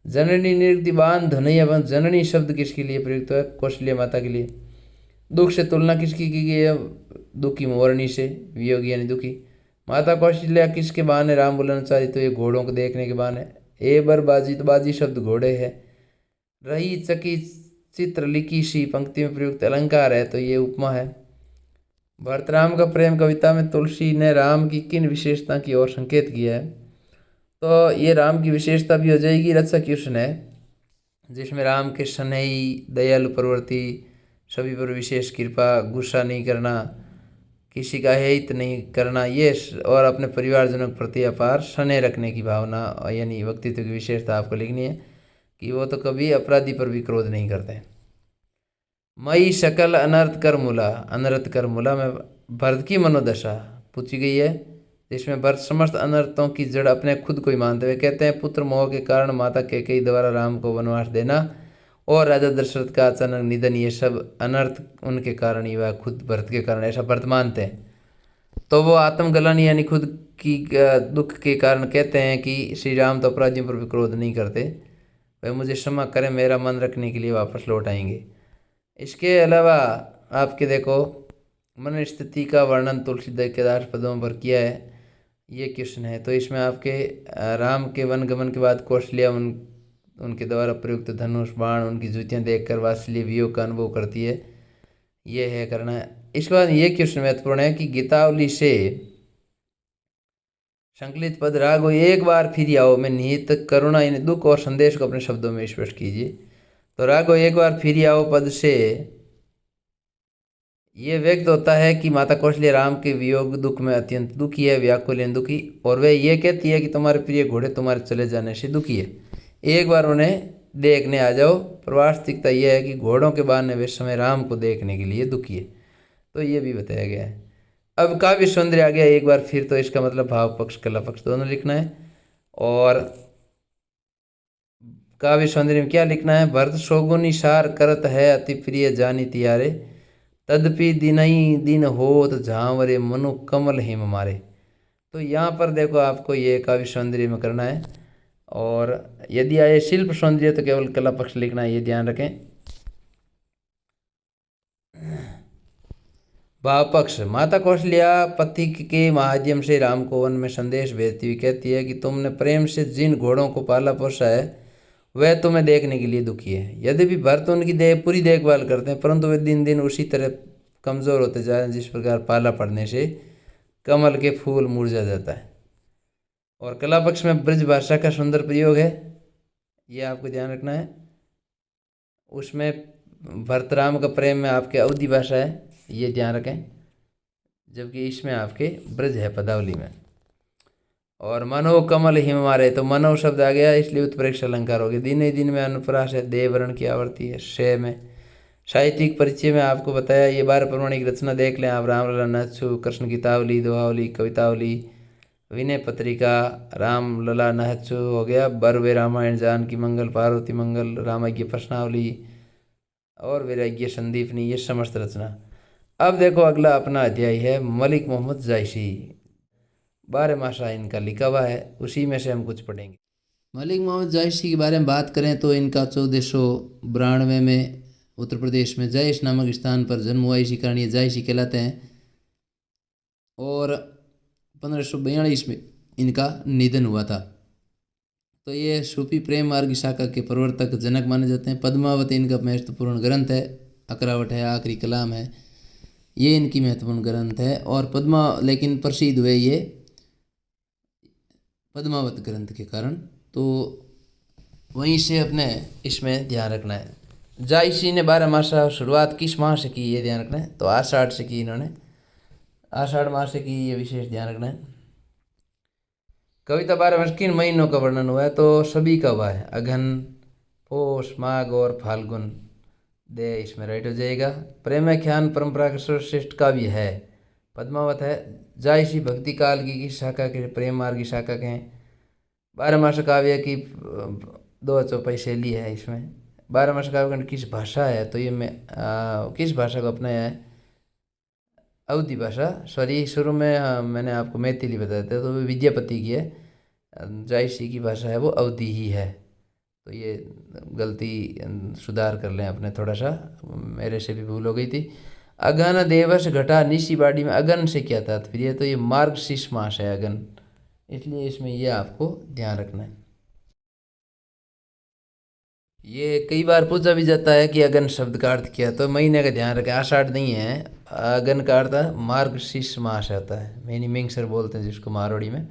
जननी निरुक्ति बांध धनैया बंध, जननी शब्द किसके लिए प्रयुक्त है? कौशल्या माता के लिए। दुख से तुलना किसकी की गई है? दुखी मोरनी से, वियोग यानी दुखी। माता कौशल्या किसके बहाने राम बुलाना? तो ये घोड़ों को देखने के बहाने। ए बर बाजी, तो बाजी शब्द घोड़े है। रही चकी चित्र लिखी सी पंक्ति में प्रयुक्त अलंकार है, तो ये उपमा है। भरत राम का प्रेम कविता में तुलसी ने राम की किन विशेषता की ओर संकेत किया है? तो ये राम की विशेषता भी हो जाएगी। रक्षा कृष्ण है, जिसमें राम के स्नेही, दयालु प्रवृत्ति, सभी पर विशेष कृपा, गुस्सा नहीं करना, किसी का हित नहीं करना, ये और अपने परिवारजनों के प्रति अपार स्नेह रखने की भावना, यानी व्यक्तित्व की विशेषता आपको लिखनी है कि वो तो कभी अपराधी पर भी क्रोध नहीं करते। मई सकल अनर्थ कर मूला, अनर्थ कर मूला में भरत की मनोदशा पूछी गई है, जिसमें भरत समस्त अनर्थों की जड़ अपने खुद को ही मानते हुए कहते हैं पुत्र मोह के कारण माता कैकेयी द्वारा राम को वनवास देना और राजा दशरथ का अचानक निधन, ये सब अनर्थ उनके कारण ही हुआ, खुद भरत के कारण, ऐसा भरत मानते हैं। तो वो आत्मगलन यानी खुद की दुख के कारण कहते हैं कि श्री राम तो अपराधियों पर भी क्रोध नहीं करते, वह मुझे क्षमा करें, मेरा मन रखने के लिए वापस लौट आएंगे। इसके अलावा आपके देखो मन स्थिति का वर्णन तुलसीदास के 10 पदों पर किया है, ये क्वेश्चन है। तो इसमें आपके राम के वनगमन के बाद कौशल्या उनके द्वारा प्रयुक्त धनुष बाण, उनकी जुतियाँ देखकर वात्सल्य वियोग का अनुभव करती है, ये है करना है। इसके बाद ये क्वेश्चन महत्वपूर्ण है कि गीतावली से संकलित पद रागो एक बार फिर आओ में निहित करुणा यानी दुख और संदेश को अपने शब्दों में स्पष्ट कीजिए। तो रागो एक बार फिर आओ पद से ये व्यक्त होता है कि माता कौशल्या राम के वियोग दुख में अत्यंत दुखी है, व्याकुल दुखी, और वह ये कहती है कि तुम्हारे प्रिय घोड़े तुम्हारे चले जाने से दुखी है, एक बार उन्हें देखने आ जाओ। प्रवास्तिकता यह है कि घोड़ों के बहाने वे समय राम को देखने के लिए दुखी है, तो ये भी बताया गया है। अब काव्य सौंदर्य आ गया एक बार फिर, तो इसका मतलब भाव पक्ष कला पक्ष दोनों लिखना है। और काव्य सौंदर्य में क्या लिखना है? भरत शोगुनी सार करत है अति प्रिय जानी तियारे, तदपि दिनई दिन होत झांवरे मनु कमल हिम मारे। तो यहाँ पर देखो आपको ये काव्य सौंदर्य में करना है, और यदि आए शिल्प सौंदर्य तो केवल कला पक्ष लिखना है, ये ध्यान रखें। भाव पक्ष, माता कौशल्या पति के माध्यम से राम को वन में संदेश भेजती हुई कहती है कि तुमने प्रेम से जिन घोड़ों को पाला पोसा है वह तुम्हें देखने के लिए दुखी है। यद्यपि भरत उनकी पूरी देखभाल करते हैं, परंतु वे दिन दिन उसी तरह कमज़ोर होते जा रहे हैं जिस प्रकार पाला पड़ने से कमल के फूल मुरझा जाता है। और कला पक्ष में ब्रज भाषा का सुंदर प्रयोग है, ये आपको ध्यान रखना है। उसमें भरत राम का प्रेम में आपके अवधि भाषा है, ये ध्यान रखें, जबकि इसमें आपके ब्रज है पदावली में। और मनो कमल हिम मारे, तो मनो शब्द आ गया इसलिए उत्प्रेक्ष अलंकार हो गया। दिन ही दिन में अनुप्रास है, देववर्ण की आवर्ती है, शय में। साहित्यिक परिचय में आपको बताया ये 12 प्रमाणिक रचना देख लें आप, रामलला नहच्छु, कृष्ण गीतावली, दोहावली, कवितावली, विनय पत्रिका, रामलला नहच्छु हो गया, बरवे रामायण, जानकी मंगल, पार्वती मंगल, रामज्ञ प्रश्नावली और वैराग्य संदीपनी, ये समस्त रचना। अब देखो अगला अपना अध्याय है मलिक मोहम्मद जायसी, 12 मासा इनका लिखा हुआ है, उसी में से हम कुछ पढ़ेंगे। मलिक मोहम्मद जायसी के बारे में बात करें तो इनका 1492 में उत्तर प्रदेश में जायश नामक स्थान पर जन्म हुआ, इसी कारण ये जायसी कहलाते हैं। और 1542 में इनका निधन हुआ था। तो ये सूफी प्रेम मार्ग शाखा के प्रवर्तक जनक माने जाते हैं। पद्मावत इनका महत्वपूर्ण ग्रंथ है, अकरावट है, आखिरी कलाम है, ये इनकी महत्वपूर्ण ग्रंथ है। और पद्मा लेकिन प्रसिद्ध हुए ये पद्मावत ग्रंथ के कारण। तो वहीं से अपने इसमें ध्यान रखना है। जायसी ने 12 मासा शुरुआत किस माह से की, ये ध्यान रखना है। तो आषाढ़ से की इन्होंने, आषाढ़ माह से की, ये विशेष ध्यान रखना है। कविता 12 मास किन महीनों का वर्णन हुआ है, तो सभी का हुआ है। अघन, पोष, माघ और फाल्गुन दे इसमें राइट हो जाएगा। प्रेमाख्यान परंपरा का सर्वश्रेष्ठ काव्य है, पद्मावत है। जायसी भक्ति काल की शाखा के, प्रेम मार्ग की शाखा के हैं। 12 मास काव्य की 2 चौपाई शैली है इसमें। 12 मास काव्य किस भाषा है, तो ये मैं किस भाषा को अपनाया है, अवधी भाषा। सॉरी, शुरू में मैंने आपको मैथिली बताया था, तो वो विद्यापति की है। जायसी की भाषा है वो अवधी ही है। तो ये गलती सुधार कर लें अपने थोड़ा सा, मेरे से भी भूल हो गई थी। अगन देवस घटा निशी बाड़ी में, अगन से क्या तात्पर्य, तो ये मार्गशीर्ष मास है अगन, इसलिए इसमें ये आपको ध्यान रखना है। ये कई बार पूछा भी जाता है कि अगन शब्द का अर्थ क्या है, तो महीने का ध्यान रखें, आषाढ़ नहीं है। अगन का अर्थ मार्गशीर्ष मास होता है, मैनी मिंगसर बोलते हैं जिसको मारवाड़ी में।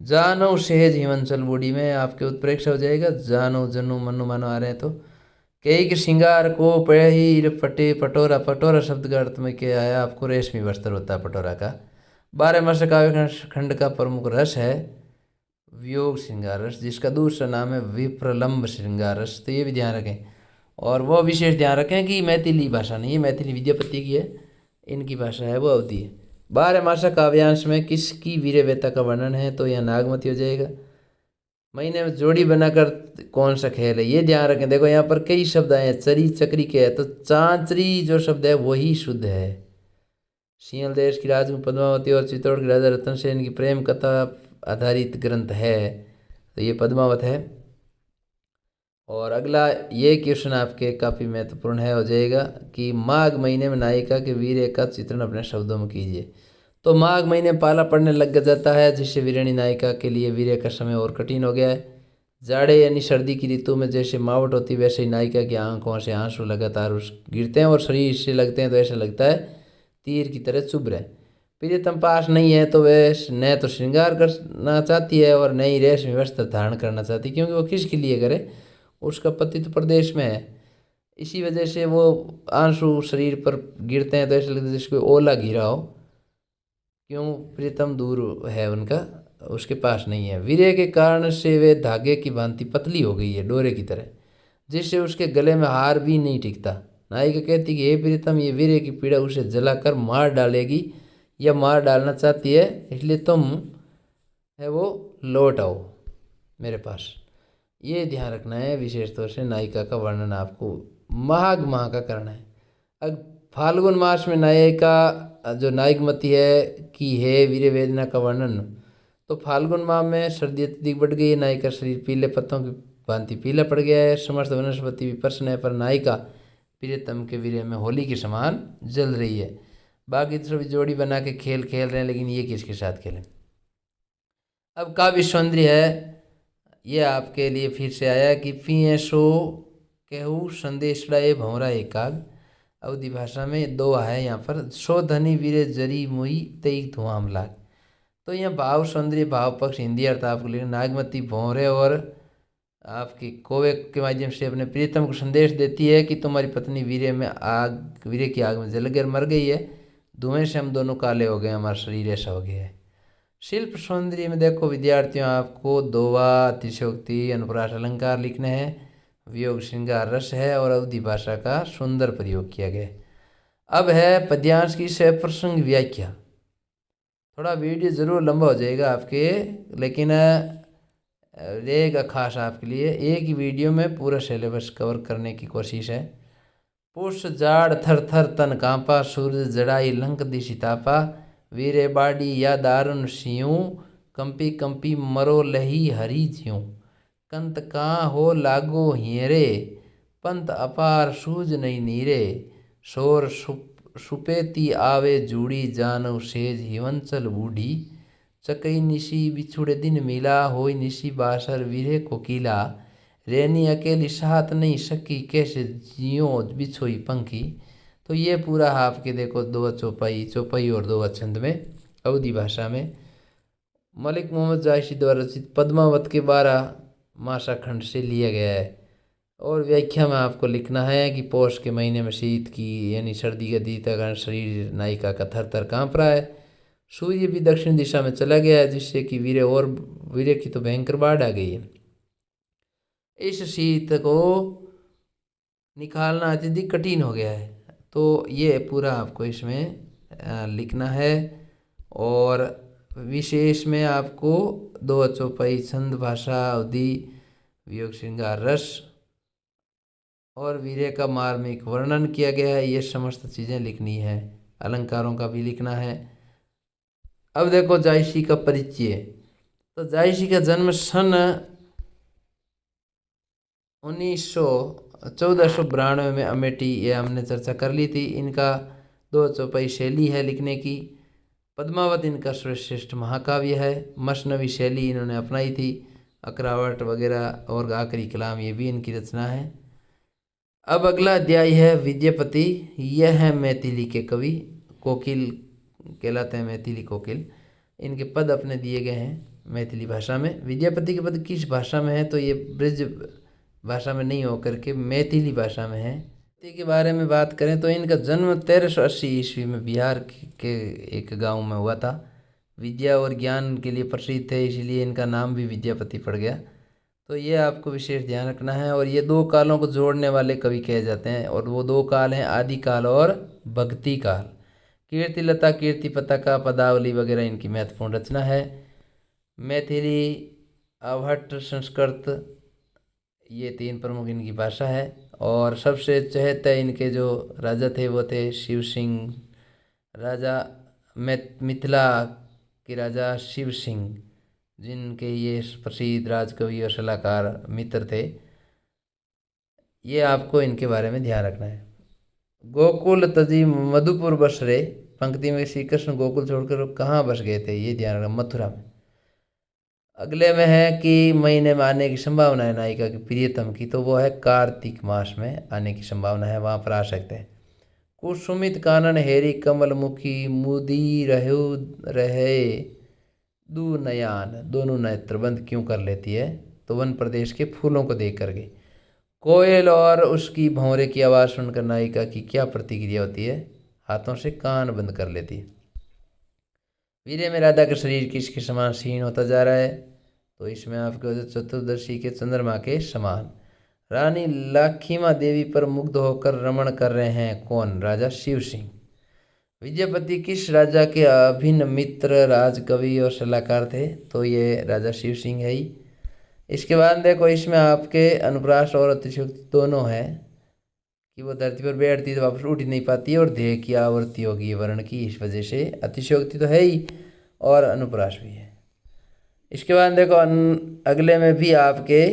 जानो सेज हिमांचल बूढ़ी में आपके उत्प्रेक्ष हो जाएगा। जानो, जनु, मनु, मानो आ रहे हैं, तो कई के श्रृंगार को पही पटे पटोरा, पटोरा शब्द का अर्थ में क्या आया आपको, रेशमी वस्त्र होता है पटोरा का। 12 मास काव्य खंड का प्रमुख रस है वियोग श्रृंगार रस, जिसका दूसरा नाम है विप्रलंब श्रृंगार रस, तो ये भी ध्यान रखें। और वो विशेष ध्यान रखें कि मैथिली भाषा नहीं है, मैथिली विद्यापति की है, इनकी भाषा है वो अवधी है। 12 मास काव्यांश में किसकी वीरवेता का वर्णन है, तो यह नागमती हो जाएगा। महीने में जोड़ी बनाकर कौन सा खेल है, ये ध्यान रखें। देखो यहाँ पर कई शब्द आए हैं, चरी चक्री के है, तो चांचरी जो शब्द है वही शुद्ध है। सिंहल देश की राजकुमारी पद्मावती और चित्तौड़ के राजा रतन सेन की प्रेम कथा आधारित ग्रंथ है, तो ये पद्मावत है। और अगला ये क्वेश्चन आपके काफ़ी महत्वपूर्ण है, हो जाएगा कि माघ महीने में नायिका के वीर्य का चित्रण अपने शब्दों में कीजिए। तो माघ महीने में पाला पड़ने लग जाता है, जिससे वीरानी नायिका के लिए वीर्य का समय और कठिन हो गया है। जाड़े यानी सर्दी की ऋतु में जैसे मावट होती है, वैसे ही नायिका की आंखों से आंसू लगातार गिरते हैं और शरीर से लगते हैं, तो ऐसा लगता है तीर की तरह चुभ रहे। प्रियतम पास नहीं है, तो वह न तो श्रृंगार करना चाहती है और न ही रेशमी वस्त्र धारण करना चाहती, क्योंकि वो किसके लिए करे, उसका पति तो प्रदेश में है। इसी वजह से वो आंसू शरीर पर गिरते हैं, तो ऐसा लगता है जैसे कोई ओला गिरा हो, क्यों, प्रीतम दूर है उनका, उसके पास नहीं है। वीर्य के कारण से वे धागे की भांति पतली हो गई है, डोरे की तरह, जिससे उसके गले में हार भी नहीं टिकता। नायिका कहती कि हे प्रीतम, ये वीर्य की पीड़ा उसे जलाकर मार डालेगी या मार डालना चाहती है, इसलिए तुम है वो लौट आओ मेरे पास। ये ध्यान रखना है, विशेष तौर से नायिका का वर्णन आपको माघ माह का करना है। अब फाल्गुन मास में नायिका जो नायकमती है की है वीर्य वेदना का वर्णन। तो फाल्गुन माह में सर्दी अत्यधिक बढ़ गई है, नायिका शरीर पीले पत्तों की भांति पीला पड़ गया है, समस्त वनस्पति भी प्रसन्न है, पर नायिका प्रियतम के वीर्य में होली के समान जल रही है। बाकी तो सभी जोड़ी बना के खेल खेल रहे हैं, लेकिन ये किसके साथ खेलें। अब काव्य सौंदर्य है, ये आपके लिए फिर से आया कि पिए सो कहू संदेशड़ाए भंवरा एकाग, अवधी भाषा में 2 है यहाँ पर। सो धनी वीरे जरी मुई तई धुआम लाग, तो यहाँ भाव सौंदर्य भाव पक्ष हिंदी अर्थ आपको लिखना। नागमती भौरे और आपकी कोवे के माध्यम से अपने प्रियतम को संदेश देती है कि तुम्हारी पत्नी वीर्य में आग, वीर्य की आग में जलकर मर गई है, धुएं से हम दोनों काले हो गए, हमारा शरीर ऐसा हो गया है। शिल्प सौंदर्य में देखो विद्यार्थियों, आपको दोवा, अतिशयोक्ति, अनुप्रास अलंकार लिखने हैं, वियोग श्रृंगार रस है और अवधी भाषा का सुंदर प्रयोग किया गया। अब है पद्यांश की सप्रसंग व्याख्या। थोड़ा वीडियो ज़रूर लंबा हो जाएगा आपके, लेकिन रहेगा खास आपके लिए, एक ही वीडियो में पूरा सिलेबस कवर करने की कोशिश है। पुष जाड़ थर थर तन कांपा, सूरज जड़ाई लंक दिशि तापा, वीरे बाड़ी या दारुण सियूं, कंपी कंपी मरो लही हरी ज्यूं, कंत कहाँ हो लागो हियरे, पंत अपार सूझ नहीं नीरे, शोर सुपेती आवे जूड़ी, जानव सेज हिवंचल बूढ़ी, चकई निशी बिछुड़े दिन मिला, होई निशी बासर वीरे कोकिला, रेनी अकेली साथ नहीं सकी, कैसे जियो बिछोई पंखी। तो ये पूरा आपके देखो 2 चौपाई और 2 छंद में अवधी भाषा में मलिक मोहम्मद जायसी द्वारा रचित पद्मावत के 12 मासा खंड से लिया गया है। और व्याख्या में आपको लिखना है कि पौष के महीने में शीत की यानी सर्दी के अधिक कारण शरीर नायिका का थर थर काँप रहा है। सूर्य भी दक्षिण दिशा में चला गया है, जिससे कि वीर्य की तो भयंकर बाढ़ आ गई है। इस शीत को निकालना अत्यधिक कठिन हो गया है। तो ये पूरा आपको इसमें लिखना है। और विशेष में आपको 2 चौपाई छंद, भाषा, अवधि, वियोग, श्रृंगार, रस और वीर्य का मार्मिक वर्णन किया गया है। ये समस्त चीज़ें लिखनी है। अलंकारों का भी लिखना है। अब देखो जायसी का परिचय। तो जायसी का जन्म सन 1492 में अमेठी, ये हमने चर्चा कर ली थी। इनका 2 चौपाई शैली है लिखने की। पद्मावत इनका सर्वश्रेष्ठ महाकाव्य है। मसनवी शैली इन्होंने अपनाई थी। अकरावट वगैरह और आखिरी कलाम ये भी इनकी रचना है। अब अगला अध्याय है विद्यापति। यह है मैथिली के कवि, कोकिल कहलाते हैं, मैथिली कोकिल। इनके पद अपने दिए गए हैं मैथिली भाषा में। विद्यापति के पद किस भाषा में है? तो ये ब्रज भाषा में नहीं होकर के मैथिली भाषा में है। के बारे में बात करें तो इनका जन्म 1380 ईस्वी में बिहार के एक गांव में हुआ था। विद्या और ज्ञान के लिए प्रसिद्ध थे, इसलिए इनका नाम भी विद्यापति पड़ गया। तो ये आपको विशेष ध्यान रखना है। और ये 2 कालों को जोड़ने वाले कवि कहे जाते हैं, और वो 2 काल हैं, आदिकाल और भक्ति काल। कीर्तिलता, कीर्ति पताका, पदावली वगैरह इनकी महत्वपूर्ण रचना है। मैथिली, अवहट्ट, संस्कृत, ये 3 प्रमुख इनकी भाषा है। और सबसे चहेते इनके जो राजा थे वो थे शिव सिंह राजा, मिथिला के राजा शिव सिंह, जिनके ये प्रसिद्ध राजकवि और सलाहकार मित्र थे। ये आपको इनके बारे में ध्यान रखना है। गोकुल तजी मधुपुर बस रहे। पंक्ति में श्री कृष्ण गोकुल छोड़कर कहाँ बस गए थे, ये ध्यान रखना, मथुरा में। अगले में है कि महीने में आने की संभावना है नायिका की प्रियतम की, तो वो है कार्तिक मास में आने की संभावना है, वहाँ पर आ सकते हैं। कुसुमित कानन हेरी कमल मुखी मुदी रहे दू नयान, दोनों नेत्र बंद क्यों कर लेती है? तो वन प्रदेश के फूलों को देख करके। कोयल और उसकी भौरे की आवाज़ सुनकर नायिका की क्या प्रतिक्रिया होती है? हाथों से कान बंद कर लेती है। वीर्य में राधा का शरीर किसके समान क्षीण होता जा रहा है? तो इसमें आपको चतुर्दशी के चंद्रमा के समान। रानी लाखीमा देवी पर मुग्ध होकर रमण कर रहे हैं कौन? राजा शिव सिंह। विद्यापति किस राजा के अभिन्न मित्र, राजकवि और सलाहकार थे? तो ये राजा शिव सिंह है ही। इसके बाद देखो इसमें आपके अनुप्रास और अतिशयोक्ति दोनों है कि वो धरती पर बैठती तो वापस उठ ही नहीं पाती, और देह की आवृत्ति होगी वर्ण की, इस वजह से अतिशयोक्ति तो है ही और अनुप्रास भी है। इसके बाद देखो अगले में भी आपके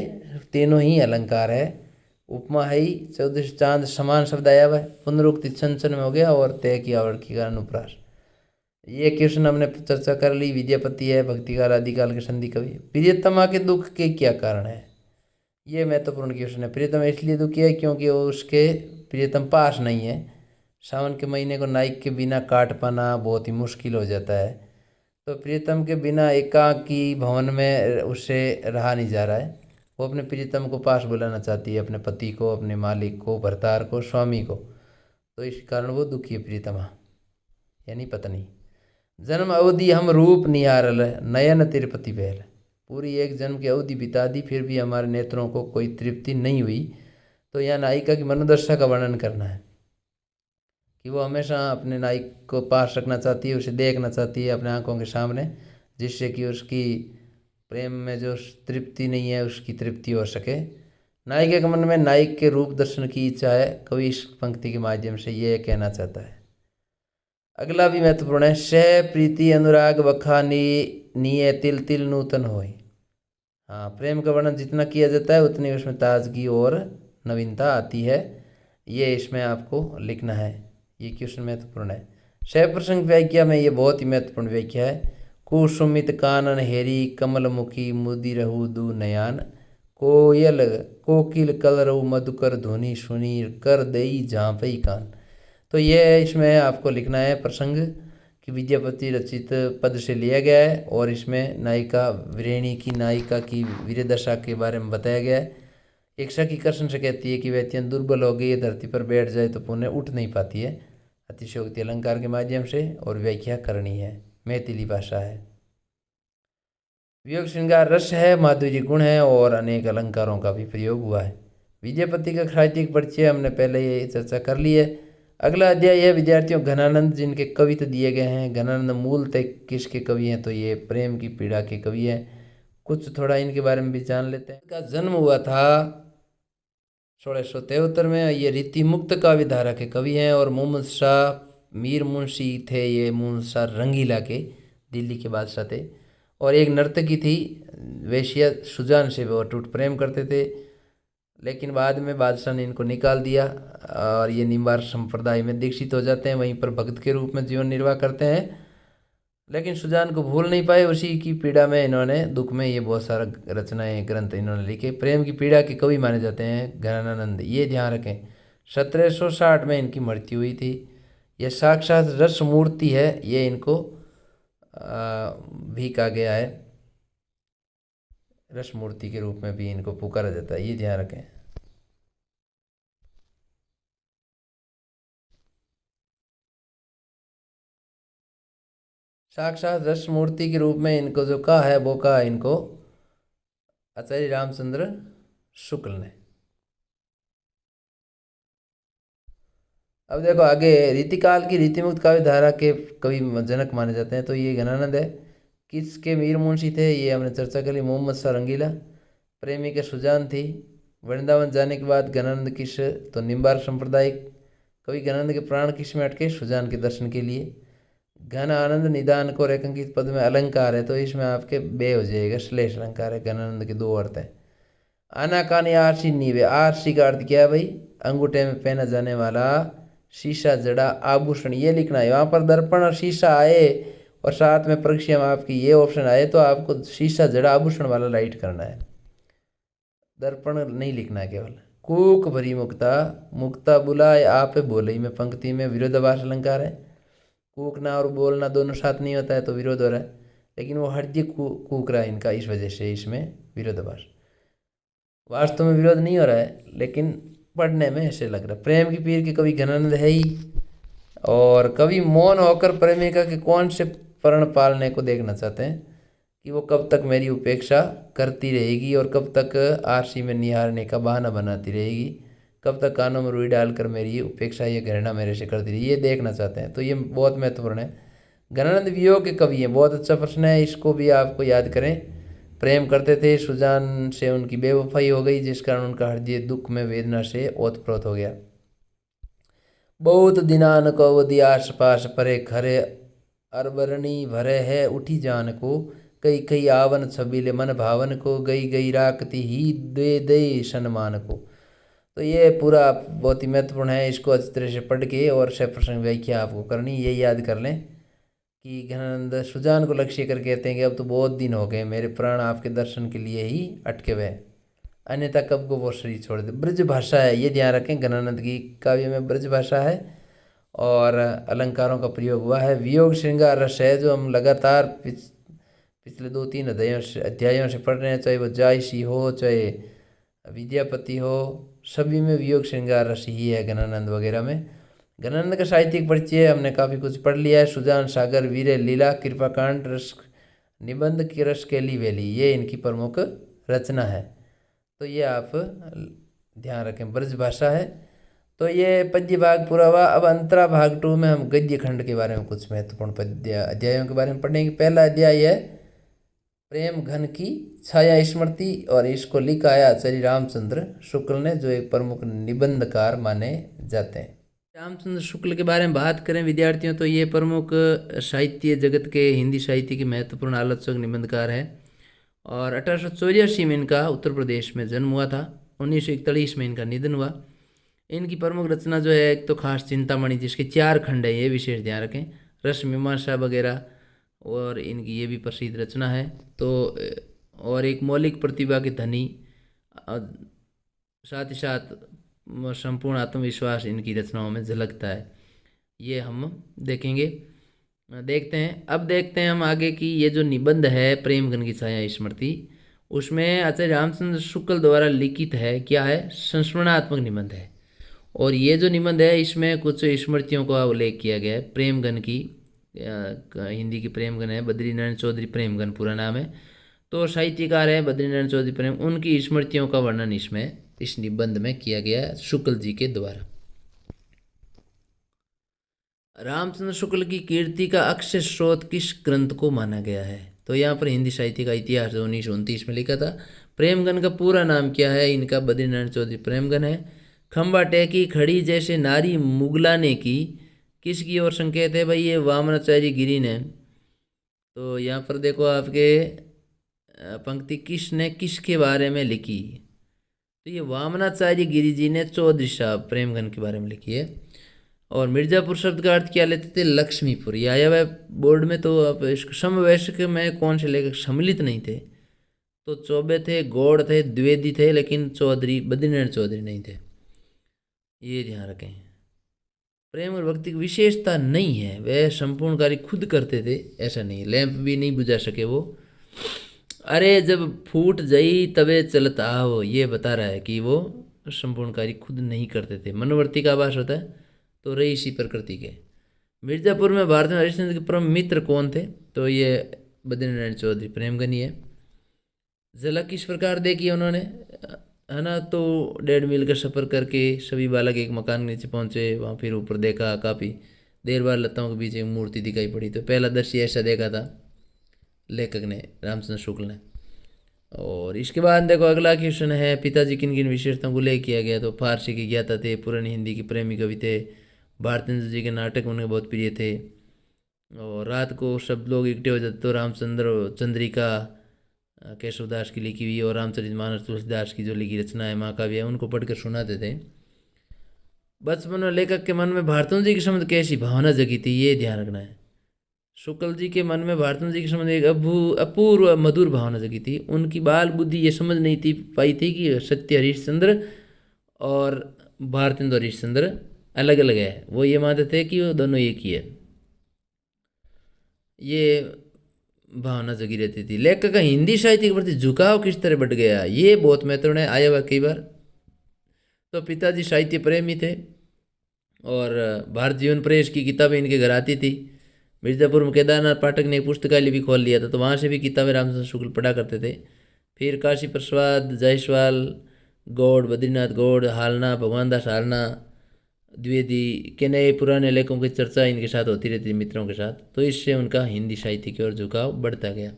तीनों ही अलंकार है। उपमा है ही, 14 चांद समान शब्द आया हुआ है, पुनरुक्ति छन में हो गया, और तय की आवृत्ति का अनुप्रास। ये क्वेश्चन हमने चर्चा कर ली। विद्यापति है भक्तिकाल आदिकाल के संधि कवि। प्रियतमा के दुख के क्या कारण है? ये महत्वपूर्ण क्वेश्चन है। प्रियतमा इसलिए दुखी है क्योंकि उसके प्रियतम पास नहीं है। सावन के महीने को नायक के बिना काट पाना बहुत ही मुश्किल हो जाता है। तो प्रियतम के बिना एकाकी भवन में उससे रहा नहीं जा रहा है। वो अपने प्रियतम को पास बुलाना चाहती है, अपने पति को, अपने मालिक को, भरतार को, स्वामी को। तो इस कारण वो दुखी है प्रियतमा यानी पत्नी। जन्म अवधि हम रूप निहारल नयन तिरुपति बहल। पूरी एक जन्म की अवधि बिता दी, फिर भी हमारे नेत्रों को कोई तृप्ति नहीं हुई। तो यह नायिका की मनोदशा का वर्णन करना है कि वो हमेशा अपने नायक को पास रखना चाहती है, उसे देखना चाहती है अपने आंखों के सामने, जिससे कि उसकी प्रेम में जो तृप्ति नहीं है उसकी तृप्ति हो सके। नायिका के मन में नायक के रूप दर्शन की इच्छा है। कवि इस पंक्ति के माध्यम से ये कहना चाहता है। अगला भी महत्वपूर्ण है। सह प्रीति अनुराग बखा निये तिल तिल नूतन होय। हाँ, प्रेम का वर्णन जितना किया जाता है उतनी उसमें ताजगी और नवीनता आती है। ये इसमें आपको लिखना है। ये क्वेश्चन महत्वपूर्ण है। सह प्रसंग व्याख्या में ये बहुत ही महत्वपूर्ण व्याख्या है। कुसुमित कानन हेरी कमल मुखी मुदी रहू दू नयान। कोयल कोकिल कलरऊ मधुकर ध्वनि सुनी कर दई झांपई कान। तो ये इसमें आपको लिखना है प्रसंग कि विद्यापति रचित पद से लिया गया है और इसमें नायिका वीरेणी की नायिका की वीरदशा के बारे में बताया गया है। एक सखी कृष्ण से कहती है कि वह अत्यंत दुर्बल हो गई है, धरती पर बैठ जाए तो पुनः उठ नहीं पाती है। अतिशयोक्ति अलंकार के माध्यम से और व्याख्या करनी है, मैथिली भाषा है। वियोग श्रृंगार रस है, माधुर्य गुण है और अनेक अलंकारों का भी प्रयोग हुआ है। विद्यापति का साहित्यिक परिचय हमने पहले ये चर्चा कर ली है। अगला अध्याय है विद्यार्थियों घनानंद, जिनके कविता दिए गए हैं। घनानंद मूलतः किसके कवि हैं? तो ये प्रेम की पीड़ा के कवि हैं। कुछ थोड़ा इनके बारे में भी जान लेते हैं। इनका जन्म हुआ था 1673 में। ये रीति मुक्त काव्य धारा के कवि हैं और मोहम्मद शाह मीर मुंशी थे। ये मोहम्मद शाह रंगीला के दिल्ली के बादशाह थे। और एक नर्तकी थी वेश्या सुजान से वो अटूट प्रेम करते थे, लेकिन बाद में बादशाह ने इनको निकाल दिया और ये निम्बार संप्रदाय में दीक्षित हो जाते हैं। वहीं पर भक्त के रूप में जीवन निर्वाह करते हैं, लेकिन सुजान को भूल नहीं पाए। उसी की पीड़ा में इन्होंने दुख में ये बहुत सारा रचनाएं ग्रंथ इन्होंने लिखे। प्रेम की पीड़ा के कवि माने जाते हैं घनानंद, ये ध्यान रखें। 1760 में इनकी मृत्यु हुई थी। यह साक्षात रस मूर्ति है, ये इनको भी कहा गया है। रस मूर्ति के रूप में भी इनको पुकारा जाता है, ये ध्यान रखें। साक्षात रस मूर्ति के रूप में इनको जो कहा है वो कहा इनको आचार्य रामचंद्र शुक्ल ने। अब देखो आगे, रीतिकाल की रीतिमुक्त काव्य धारा के कवि जनक माने जाते हैं, तो ये घनानंद है। किसके मीर मुंशी थे ये हमने चर्चा कर ली, मोहम्मद शाह रंगीला। प्रेमी के सुजान थी। वृंदावन जाने के बाद घनानंद किस, तो निम्बार संप्रदाय कवि घनानंद के प्राण किस में अटके? सुजान के दर्शन के लिए। घन आनंद निदान को रेखांकित पद में अलंकार है, तो इसमें आपके बे हो जाएगा, श्लेष अलंकार है। घनानंद के दो अर्थ हैं। आनाकानी आरसी नीवे, आरसी का अर्थ क्या है भाई? अंगूठे में पहना जाने वाला शीशा जड़ा आभूषण, ये लिखना है। वहाँ पर दर्पण और शीशा आए और साथ में परीक्षा में आपकी ये ऑप्शन आए तो आपको शीशा जड़ा आभूषण वाला राइट करना है, दर्पण नहीं लिखना है केवल। कूक भरी मुक्ता, मुक्ता बुलाए आप बोलई में पंक्ति में विरोधाभास अलंकार है। कूकना और बोलना दोनों साथ नहीं होता है तो विरोध हो रहा है, लेकिन वो हट कूक रहा है इनका, इस वजह से इसमें विरोधाभास। वास्तव में विरोध नहीं हो रहा है, लेकिन पढ़ने में ऐसे लग रहा है। प्रेम की पीर के कवि घनानंद है ही। और कवि मौन होकर प्रेमिका के कौन से प्रण पालने को देखना चाहते हैं कि वो कब तक मेरी उपेक्षा करती रहेगी और कब तक आरसी में निहारने का बहाना बनाती रहेगी, कब तक कानों में रुई डालकर मेरी उपेक्षा या घृणा मेरे से करती रही, ये देखना चाहते हैं। तो ये बहुत महत्वपूर्ण है। घनानंद वियोग के कवि हैं, बहुत अच्छा प्रश्न है, इसको भी आपको याद करें। प्रेम करते थे, सुजान से उनकी बेवफाई हो गई, जिस कारण उनका हृदय दुख में वेदना से ओतप्रोत हो गया। बहुत दिनान को अवधि आस पास परे खरे अरबरणी भरे है उठी जान को, कई कई आवन छबीले मन भावन को, गई गई राकती ही दे दे सन्मान को। तो ये पूरा बहुत ही महत्वपूर्ण है, इसको अच्छी तरह से पढ़ के और से प्रसंग व्याख्या आपको करनी, ये याद कर लें कि घनानंद सुजान को लक्ष्य कर कहते हैं कि अब तो बहुत दिन हो गए, मेरे प्राण आपके दर्शन के लिए ही अटके हुए, अन्यथा कब को वो शरीर छोड़ दे। ब्रज भाषा है, ये ध्यान रखें, घनानंद की काव्य में ब्रज भाषा है और अलंकारों का प्रयोग हुआ है। वियोग श्रृंगार रस है, जो हम लगातार पिछले 2-3 अध्यायों से पढ़ रहे हैं, चाहे वो जायसी हो चाहे विद्यापति हो, सभी में वियोग श्रृंगार रस ही है, घनानंद वगैरह में। घनानंद का साहित्यिक परिचय हमने काफ़ी कुछ पढ़ लिया है। सुजान सागर वीरे लीला कृपाकांड रस निबंध की रस केली वेली, ये इनकी प्रमुख रचना है, तो ये आप ध्यान रखें। ब्रज भाषा है, तो ये पद्य भाग पूरा हुआ। अब अंतरा भाग 2 में हम गद्य खंड के बारे में कुछ महत्वपूर्ण पद्य अध्यायों के बारे में पढ़ेंगे। पहला अध्याय है प्रेम घन की छाया स्मृति, और इसको लिखा है आचार्य रामचंद्र शुक्ल ने, जो एक प्रमुख निबंधकार माने जाते हैं। रामचंद्र शुक्ल के बारे में बात करें विद्यार्थियों, तो ये प्रमुख साहित्य जगत के हिंदी साहित्य के महत्वपूर्ण आलोचक निबंधकार हैं। और 1884 में इनका उत्तर प्रदेश में जन्म हुआ था। 1941 में इनका निधन हुआ। इनकी प्रमुख रचना जो है, एक तो खास चिंतामणि, जिसके 4 खंड है, ये विशेष ध्यान रखें, रस मीमांसा वगैरह, और इनकी ये भी प्रसिद्ध रचना है। तो और एक मौलिक प्रतिभा के धनी, साथ ही साथ संपूर्ण आत्मविश्वास इनकी रचनाओं में झलकता है, ये हम देखेंगे। देखते हैं। अब देखते हैं हम आगे की ये जो निबंध है प्रेमगन की छाया स्मृति, उसमें आचार्य रामचंद्र शुक्ल द्वारा लिखित है, क्या है, संस्मरणात्मक निबंध है। और ये जो निबंध है इसमें कुछ स्मृतियों का उल्लेख किया गया है प्रेमगन की। हिंदी की प्रेमगन है, बद्रीनारायण चौधरी प्रेमगन पूरा नाम है। तो साहित्यकार है बद्रीनारायण चौधरी प्रेम, उनकी स्मृतियों का वर्णन इसमें इस निबंध में किया गया है शुक्ल जी के द्वारा। रामचंद्र शुक्ल की कीर्ति का अक्षय स्रोत किस ग्रंथ को माना गया है? तो यहाँ पर हिंदी साहित्य का इतिहास 1929 में लिखा था। प्रेमगन का पूरा नाम क्या है? इनका बद्रीनारायण चौधरी प्रेमगन है। खंबा टेकी खड़ी जैसे नारी मुगलाने की, किसकी ओर संकेत है भाई? ये वामनाचार्य गिरी ने। तो यहाँ पर देखो आपके पंक्ति किसने किसके बारे में लिखी, तो ये वामनाचार्य गिरी जी ने चौधरी साहब प्रेमगन के बारे में लिखी है। और मिर्जापुर शब्द का अर्थ क्या लेते थे? लक्ष्मीपुर। ये आया हुआ बोर्ड में। तो आप इसको समवयस्क में कौन से लेखक सम्मिलित नहीं थे? तो चौबे थे, गौड़ थे, द्विवेदी थे, लेकिन चौधरी बद्रीनारायण चौधरी नहीं थे, ये ध्यान रखें। प्रेम और भक्ति की विशेषता नहीं है, वह संपूर्ण कार्य खुद करते थे, ऐसा नहीं। लैंप भी नहीं बुझा सके वो। अरे जब फूट जाई तबे चलत आओ, ये बता रहा है कि वो संपूर्ण कार्य खुद नहीं करते थे, मनोवर्ती का आभास होता है। तो रही इसी प्रकृति के। मिर्जापुर में भारत में हरिश्चंद्र के परम मित्र कौन थे? तो ये बद्रीनारायण चौधरी प्रेमगन ही है। झलक किस प्रकार देखी उन्होंने, है ना? तो 1.5 मील का सफ़र करके सभी बालक एक मकान के नीचे पहुंचे, वहाँ फिर ऊपर देखा, काफ़ी देर बाद लताओं के बीच एक मूर्ति दिखाई पड़ी। तो पहला दृश्य ऐसा देखा था लेखक ने, रामचंद्र शुक्ल ने। और इसके बाद देखो अगला क्वेश्चन है, पिताजी किन किन विशेषताओं को उल्लेख किया गया? तो फारसी के ज्ञाता थे, पुरानी हिंदी के प्रेमी कवि थे, भारतेंद्र जी के नाटक उन्हें बहुत प्रिय थे। और रात को सब लोग इकट्ठे हो जाते तो रामचंद्र चंद्रिका केशवदास की लिखी हुई और रामचरितमानस तुलसीदास की जो लिखी रचना है महाकाव्य है, उनको पढ़कर सुनाते थे। बचपन में लेखक के मन में भारतेंद्र जी के संबंध कैसी भावना जगी थी, ये ध्यान रखना है। शुक्ल जी के मन में भारतेंद्र जी के संबंध एक अपूर्व मधुर भावना जगी थी। उनकी बाल बुद्धि ये समझ नहीं थी पाई थी कि सत्य हरिश्चंद्र और भारतेंद्र हरिश्चंद्र अलग अलग है। वो ये मानते थे कि वो दोनों एक ही है, ये भावना जगी रहती थी। लेखक का हिंदी साहित्य के प्रति झुकाव किस तरह बढ़ गया, ये बहुत महत्वपूर्ण है, आया हुआ कई बार। तो पिताजी साहित्य प्रेमी थे और भारत जीवन प्रेस की किताबें इनके घर आती थी। मिर्जापुर में केदारनाथ पाठक ने एक पुस्तकालय भी खोल लिया था, तो वहाँ से भी किताबें रामचंद्र शुक्ल पढ़ा करते थे। फिर काशी प्रसाद जायसवाल, गौड़, बद्रीनाथ गौड़, हालना, भगवान दास हालना, द्विवेदी के नए पुराने लेखों की चर्चा इनके साथ होती रहती थी मित्रों के साथ। तो इससे उनका हिंदी साहित्य की ओर झुकाव बढ़ता गया।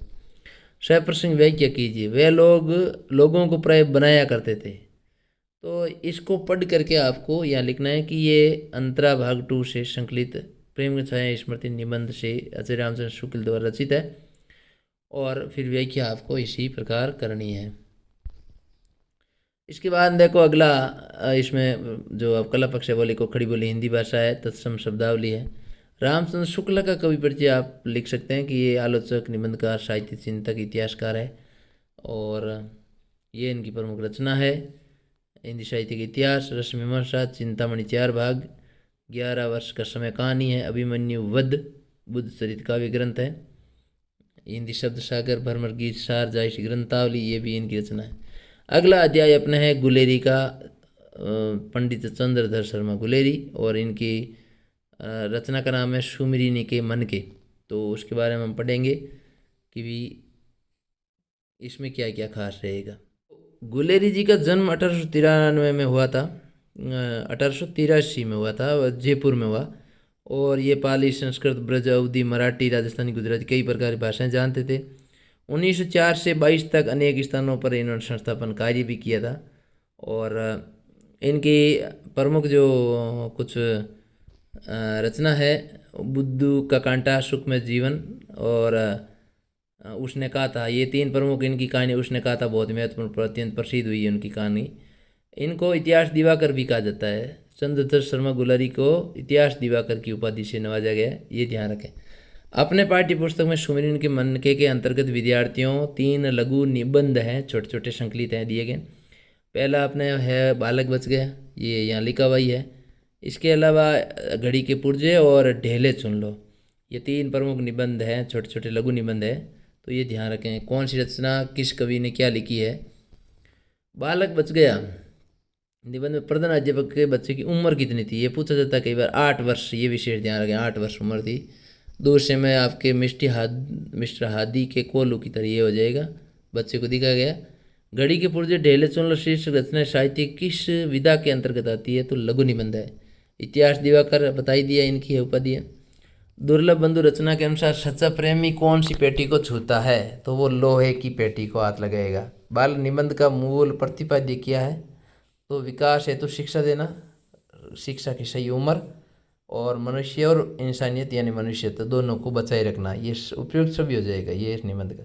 सप्रसंग व्याख्या कीजिए। वे लोगों को प्राय बनाया करते थे। तो इसको पढ़ करके आपको यहाँ लिखना है कि ये अंतरा भाग 2 से संकलित प्रेम छाया स्मृति निबंध से आचार्य रामचंद्र शुक्ल द्वारा रचित है। और फिर व्याख्या आपको इसी प्रकार करनी है। इसके बाद देखो अगला, इसमें जो अब कला पक्ष है बोली को खड़ी बोली हिंदी भाषा है, तत्सम शब्दावली है। रामचंद्र शुक्ल का कवि परिचय आप लिख सकते हैं कि ये आलोचक, निबंधकार, साहित्य चिंतक, इतिहासकार है। और ये इनकी प्रमुख रचना है हिंदी साहित्य का इतिहास, रसमीमांसा, चिंतामणि 4 भाग, 11 वर्ष का समय कहानी है, अभिमन्यु वध, बुद्ध चरित काव्य ग्रंथ है, हिंदी शब्द सागर, भरमर गीत सार, जायसी ग्रंथावली, ये भी इनकी रचना है। अगला अध्याय अपना है गुलेरी का, पंडित चंद्रधर शर्मा गुलेरी, और इनकी रचना का नाम है सुमिरिनी के मन के। तो उसके बारे में हम पढ़ेंगे कि भी इसमें क्या क्या खास रहेगा। गुलेरी जी का जन्म 1893 में हुआ था, 1883 में हुआ था, जयपुर में हुआ। और ये पाली, संस्कृत, ब्रज, अवधी, मराठी, राजस्थानी, गुजराती कई प्रकार की भाषाएं जानते थे। 1904 से 22 तक अनेक स्थानों पर इन्होंने संस्थापन कार्य भी किया था। और इनकी प्रमुख जो कुछ रचना है, बुद्धू का कांटा, सुखमय जीवन और उसने कहा था, ये 3 प्रमुख इनकी कहानी उसने कहा था बहुत महत्वपूर्ण, अत्यंत प्रसिद्ध हुई है उनकी कहानी। इनको इतिहास दिवाकर भी कहा जाता है। चंद्रधर शर्मा गुलेरी को इतिहास दिवाकर की उपाधि से नवाजा गया, ये ध्यान रखें। अपने पाठ्य पुस्तक में सुमिरन के मनके के अंतर्गत विद्यार्थियों 3 लघु निबंध हैं, छोटे छोटे संकलित हैं दिए गए। पहला अपने है बालक बच गया, ये यहाँ लिखा हुआ ही है। इसके अलावा घड़ी के पुर्जे और ढेले चुन लो, ये 3 प्रमुख निबंध हैं, छोटे छोटे लघु निबंध है। तो ये ध्यान रखें कौन सी रचना किस कवि ने क्या लिखी है। बालक बच गया निबंध में प्रधान अध्यापक के बच्चे की उम्र कितनी थी, ये पूछा जाता है कई बार। 8 वर्ष, ये विशेष ध्यान रखें, 8 वर्ष उम्र थी। दूसरे में आपके मिस्टर हादी के कोलू की तरह ये हो जाएगा, बच्चे को दिखा गया। घड़ी के पुर्जे ढेले चुन लो शीर्षक रचना साहित्य किस विधा के अंतर्गत आती है, तो लघु निबंध है। इतिहास दिवाकर बताई दिया, इनकी है उपाधि। दुर्लभ बंधु रचना के अनुसार सच्चा प्रेमी कौन सी पेटी को छूता है, तो वो लोहे की पेटी को हाथ लगाएगा। बाल निबंध का मूल प्रतिपाद्य क्या है, तो विकास हेतु शिक्षा देना, शिक्षा की सही उम्र, और मनुष्य और इंसानियत यानी मनुष्यत्व दोनों को बचाए रखना, ये उपयुक्त सभी हो जाएगा ये इस निबंध का।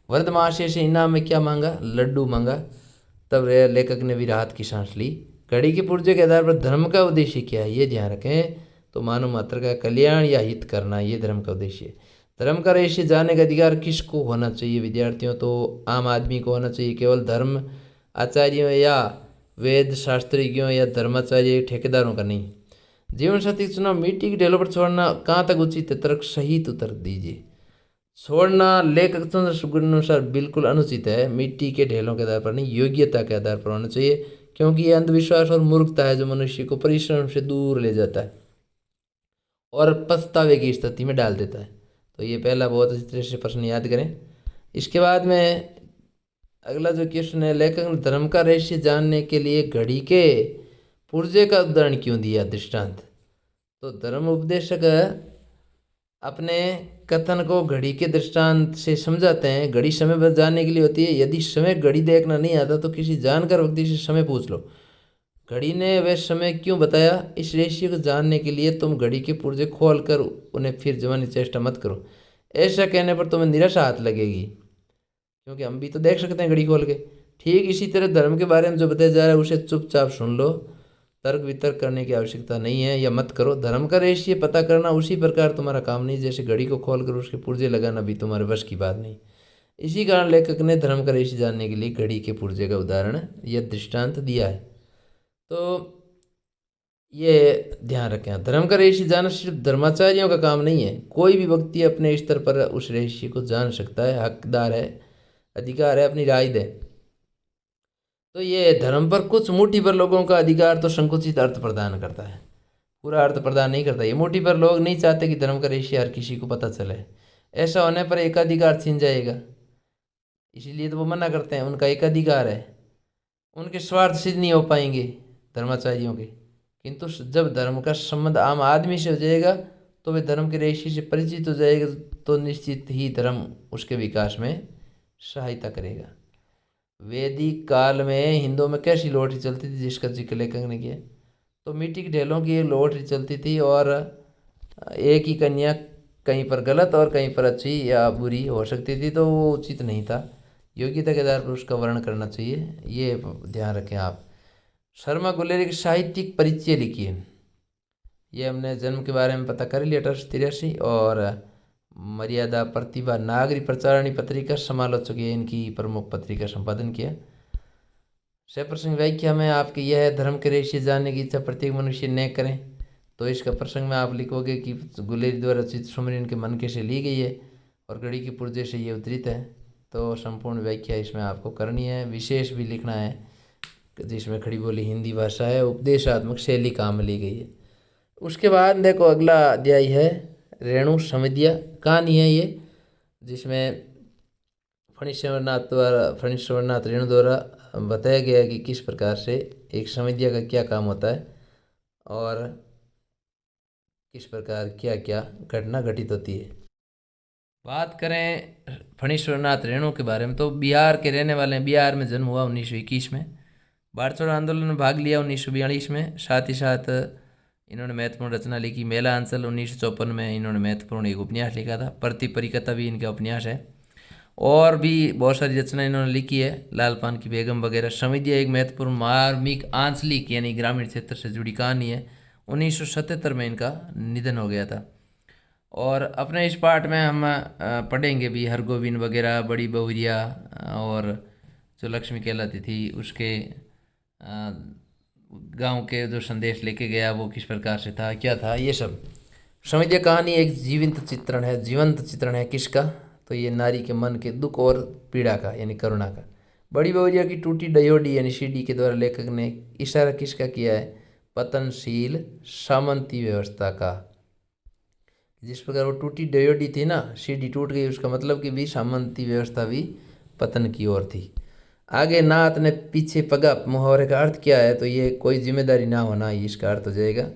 वर्ध महाशय से इनाम में क्या मांगा, लड्डू मांगा, तब लेखक ने भी राहत की सांस ली। घड़ी के पुर्जे के आधार पर धर्म का उद्देश्य क्या है, ये ध्यान रखें, तो मानव मात्र का कल्याण या हित करना, ये धर्म का उद्देश्य है। धर्म का रहस्य जानने का अधिकार किसको होना चाहिए विद्यार्थियों, तो आम आदमी को होना चाहिए। केवल धर्म आचार्यों या वेद शास्त्रियों या धर्माचार्य ठेकेदारों का नहीं। जीवन साथी चुनाव मिट्टी के ढेलों पर छोड़ना कहाँ तक उचित है, तर्क सहित उत्तर दीजिए। छोड़ना लेखक चंद्र अनुसार बिल्कुल अनुचित है, मिट्टी के ढेलों के आधार पर नहीं, योग्यता के आधार पर होना चाहिए, क्योंकि यह अंधविश्वास और मूर्खता है जो मनुष्य को परिश्रम से दूर ले जाता है और पछतावे की स्थिति में डाल देता है। तो ये पहला बहुत अच्छी तरह से प्रश्न याद करें। इसके बाद में अगला जो क्वेश्चन है, लेखक ने धर्म का रहस्य जानने के लिए घड़ी के पुर्जे का उदाहरण क्यों दिया दृष्टांत, तो धर्म उपदेशक अपने कथन को घड़ी के दृष्टांत से समझाते हैं। घड़ी समय पर जानने के लिए होती है, यदि समय घड़ी देखना नहीं आता तो किसी जानकार व्यक्ति से समय पूछ लो। घड़ी ने वह समय क्यों बताया, इस रहस्य को जानने के लिए तुम घड़ी के पुर्जे खोल कर उन्हें फिर जमाने की चेष्टा मत करो। ऐसा कहने पर तुम्हें निराशा हाथ लगेगी, क्योंकि हम भी तो देख सकते हैं घड़ी खोल के। ठीक इसी तरह धर्म के बारे में जो बताया जा रहा है उसे चुपचाप सुन लो, तर्क वितर्क करने की आवश्यकता नहीं है या मत करो। धर्म का रहस्य पता करना उसी प्रकार तुम्हारा काम नहीं जैसे घड़ी को खोलकर उसके पुर्जे लगाना भी तुम्हारे वश की बात नहीं। इसी कारण लेखक ने धर्म का रहस्य जानने के लिए घड़ी के पुर्जे का उदाहरण या दृष्टांत दिया है। तो ये ध्यान रखें, धर्म का रहस्य जानना सिर्फ धर्माचार्यों का काम नहीं है, कोई भी व्यक्ति अपने स्तर पर उस रहस्य को जान सकता है, हकदार है, अधिकार है अपनी राय दे। तो ये धर्म पर कुछ मुट्ठी भर लोगों का अधिकार तो संकुचित अर्थ प्रदान करता है, पूरा अर्थ प्रदान नहीं करता। ये मुट्ठी भर लोग नहीं चाहते कि धर्म का रहस्य हर किसी को पता चले, ऐसा होने पर एकाधिकार छिन जाएगा, इसीलिए तो वो मना करते हैं। उनका एकाधिकार है, उनके स्वार्थ सिद्ध नहीं हो पाएंगे धर्माचार्यों के, किंतु जब धर्म का संबंध आम आदमी से हो जाएगा तो वे धर्म के रहस्य से परिचित हो जाएगा, तो निश्चित ही धर्म उसके विकास में सहायता करेगा। वैदिक काल में हिंदुओं में कैसी लॉटरी चलती थी जिसका जिक्र लेखक ने किया, तो मिट्टी के ढेलों की लॉटरी चलती थी और एक ही कन्या कहीं पर गलत और कहीं पर अच्छी या बुरी हो सकती थी, तो वो उचित नहीं था। योग्यता के आधार पर उसका वर्णन करना चाहिए, ये ध्यान रखें आप। शर्मा गुलेरी की साहित्यिक परिचय लिखिए, ये हमने जन्म के बारे में पता कर लिया 1883, और मर्यादा प्रतिभा नागरी प्रचारणी पत्रिका समालोचक ये इनकी प्रमुख पत्रिका संपादन किया। प्रसंग व्याख्या में आपकी यह है, धर्म के रहस्य जानने की इच्छा प्रत्येक मनुष्य न करें, तो इसका प्रसंग में आप लिखोगे कि गुलेरी द्वारा रचित सुमरी इनके मन के से ली गई है और घड़ी के पुर्जे से ये उद्धृत है। तो संपूर्ण व्याख्या इसमें आपको करनी है, विशेष भी लिखना है जिसमें खड़ी बोली हिंदी भाषा है, उपदेशात्मक शैली काम में ली गई है। उसके बाद देखो अगला अध्याय है रेणु समितिया कहानी है ये, जिसमें फणीश्वरनाथ रेणु द्वारा बताया गया है कि किस प्रकार से एक समितिया का क्या काम होता है और किस प्रकार क्या क्या घटना घटित होती है। बात करें फणीश्वरनाथ रेणु के बारे में, तो बिहार के रहने वाले हैं। बिहार में जन्म हुआ 1921 में, भारत छोड़ो आंदोलन में भाग लिया 1942 में। साथ ही साथ इन्होंने महत्वपूर्ण रचना लिखी, मेला अंचल 1954 में इन्होंने महत्वपूर्ण एक उपन्यास लिखा था, प्रति परिकथा भी इनका उपन्यास है, और भी बहुत सारी रचना इन्होंने लिखी है, लाल पान की बेगम वगैरह। समितिया एक महत्वपूर्ण मार्मिक आंचलिक यानी ग्रामीण क्षेत्र से जुड़ी कहानी है। 1977 में इनका निधन हो गया था। और अपने इस पाठ में हम पढ़ेंगे भी हरगोविंद वगैरह, बड़ी बहुरिया, और जो लक्ष्मी कहलाती थी उसके गांव के जो संदेश लेके गया वो किस प्रकार से था, क्या था, ये सब। समझिए कहानी एक जीवंत चित्रण है किसका? तो ये नारी के मन के दुख और पीड़ा का, यानी करुणा का। बड़ी बहुरिया की टूटी डयोडी यानी सीढ़ी के द्वारा लेखक ने इशारा किसका किया है? पतनशील सामंती व्यवस्था का। जिस प्रकार वो टूटी डयोडी थी ना, सीढ़ी टूट गई, उसका मतलब कि भी सामंती व्यवस्था भी पतन की ओर थी। आगे नात ने पीछे पगा मुहावरे का अर्थ क्या है? तो ये कोई जिम्मेदारी ना होना, ये इसका अर्थ हो जाएगा।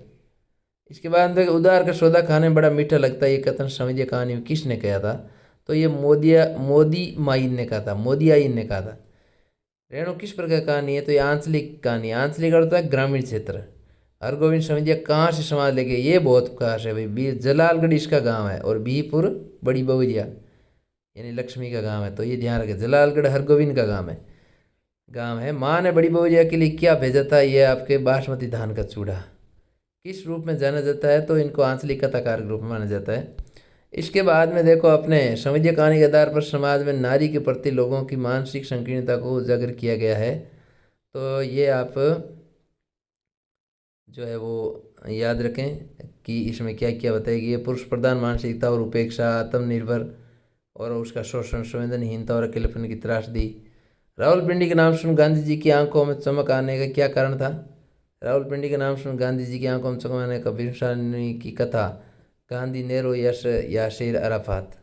इसके बाद देखो, उधार का सौदा खाने में बड़ा मीठा लगता है, ये कथन समझिए कहानी में किसने कहा था? तो ये मोदी माइन ने कहा था, मोदी आइन ने कहा था। रेणु किस प्रकार कहानी है? तो ये आंचलिक कहानी। आंचलिक अर्थ होता है ग्रामीण क्षेत्र। हरगोविंद समझिए कहाँ से समाज लेके, ये बहुत खास है भाई। जलालगढ़ इसका गांव है और बीहपुर बड़ी बहुरिया यानी लक्ष्मी का गांव है, तो ये ध्यान रखें। जलालगढ़ हरगोविंद का गांव है। माँ ने बड़ी बहुरिया के लिए क्या भेजा था? ये आपके बासमती धान का चूड़ा। किस रूप में जाना जाता है? तो इनको आंचलिक कथाकार के रूप में माना जाता है। इसके बाद में देखो, अपने समझिए कहानी के आधार पर समाज में नारी के प्रति लोगों की मानसिक संकीर्णता को उजागर किया गया है। तो ये आप जो है वो याद रखें कि इसमें क्या क्या बताएगी। ये पुरुष प्रधान मानसिकता और उपेक्षा, आत्मनिर्भर और उसका शोषण, संवेदनहीनता और अकेलेपन की त्रासदी। रावलपिंडी के नाम सुन गांधी जी की आंखों में चमक आने का क्या कारण था? रावलपिंडी के नाम सुन गांधी जी की आंखों में चमक आने का भीमसानी की कथा, गांधी, नेहरू, यासिर अराफात।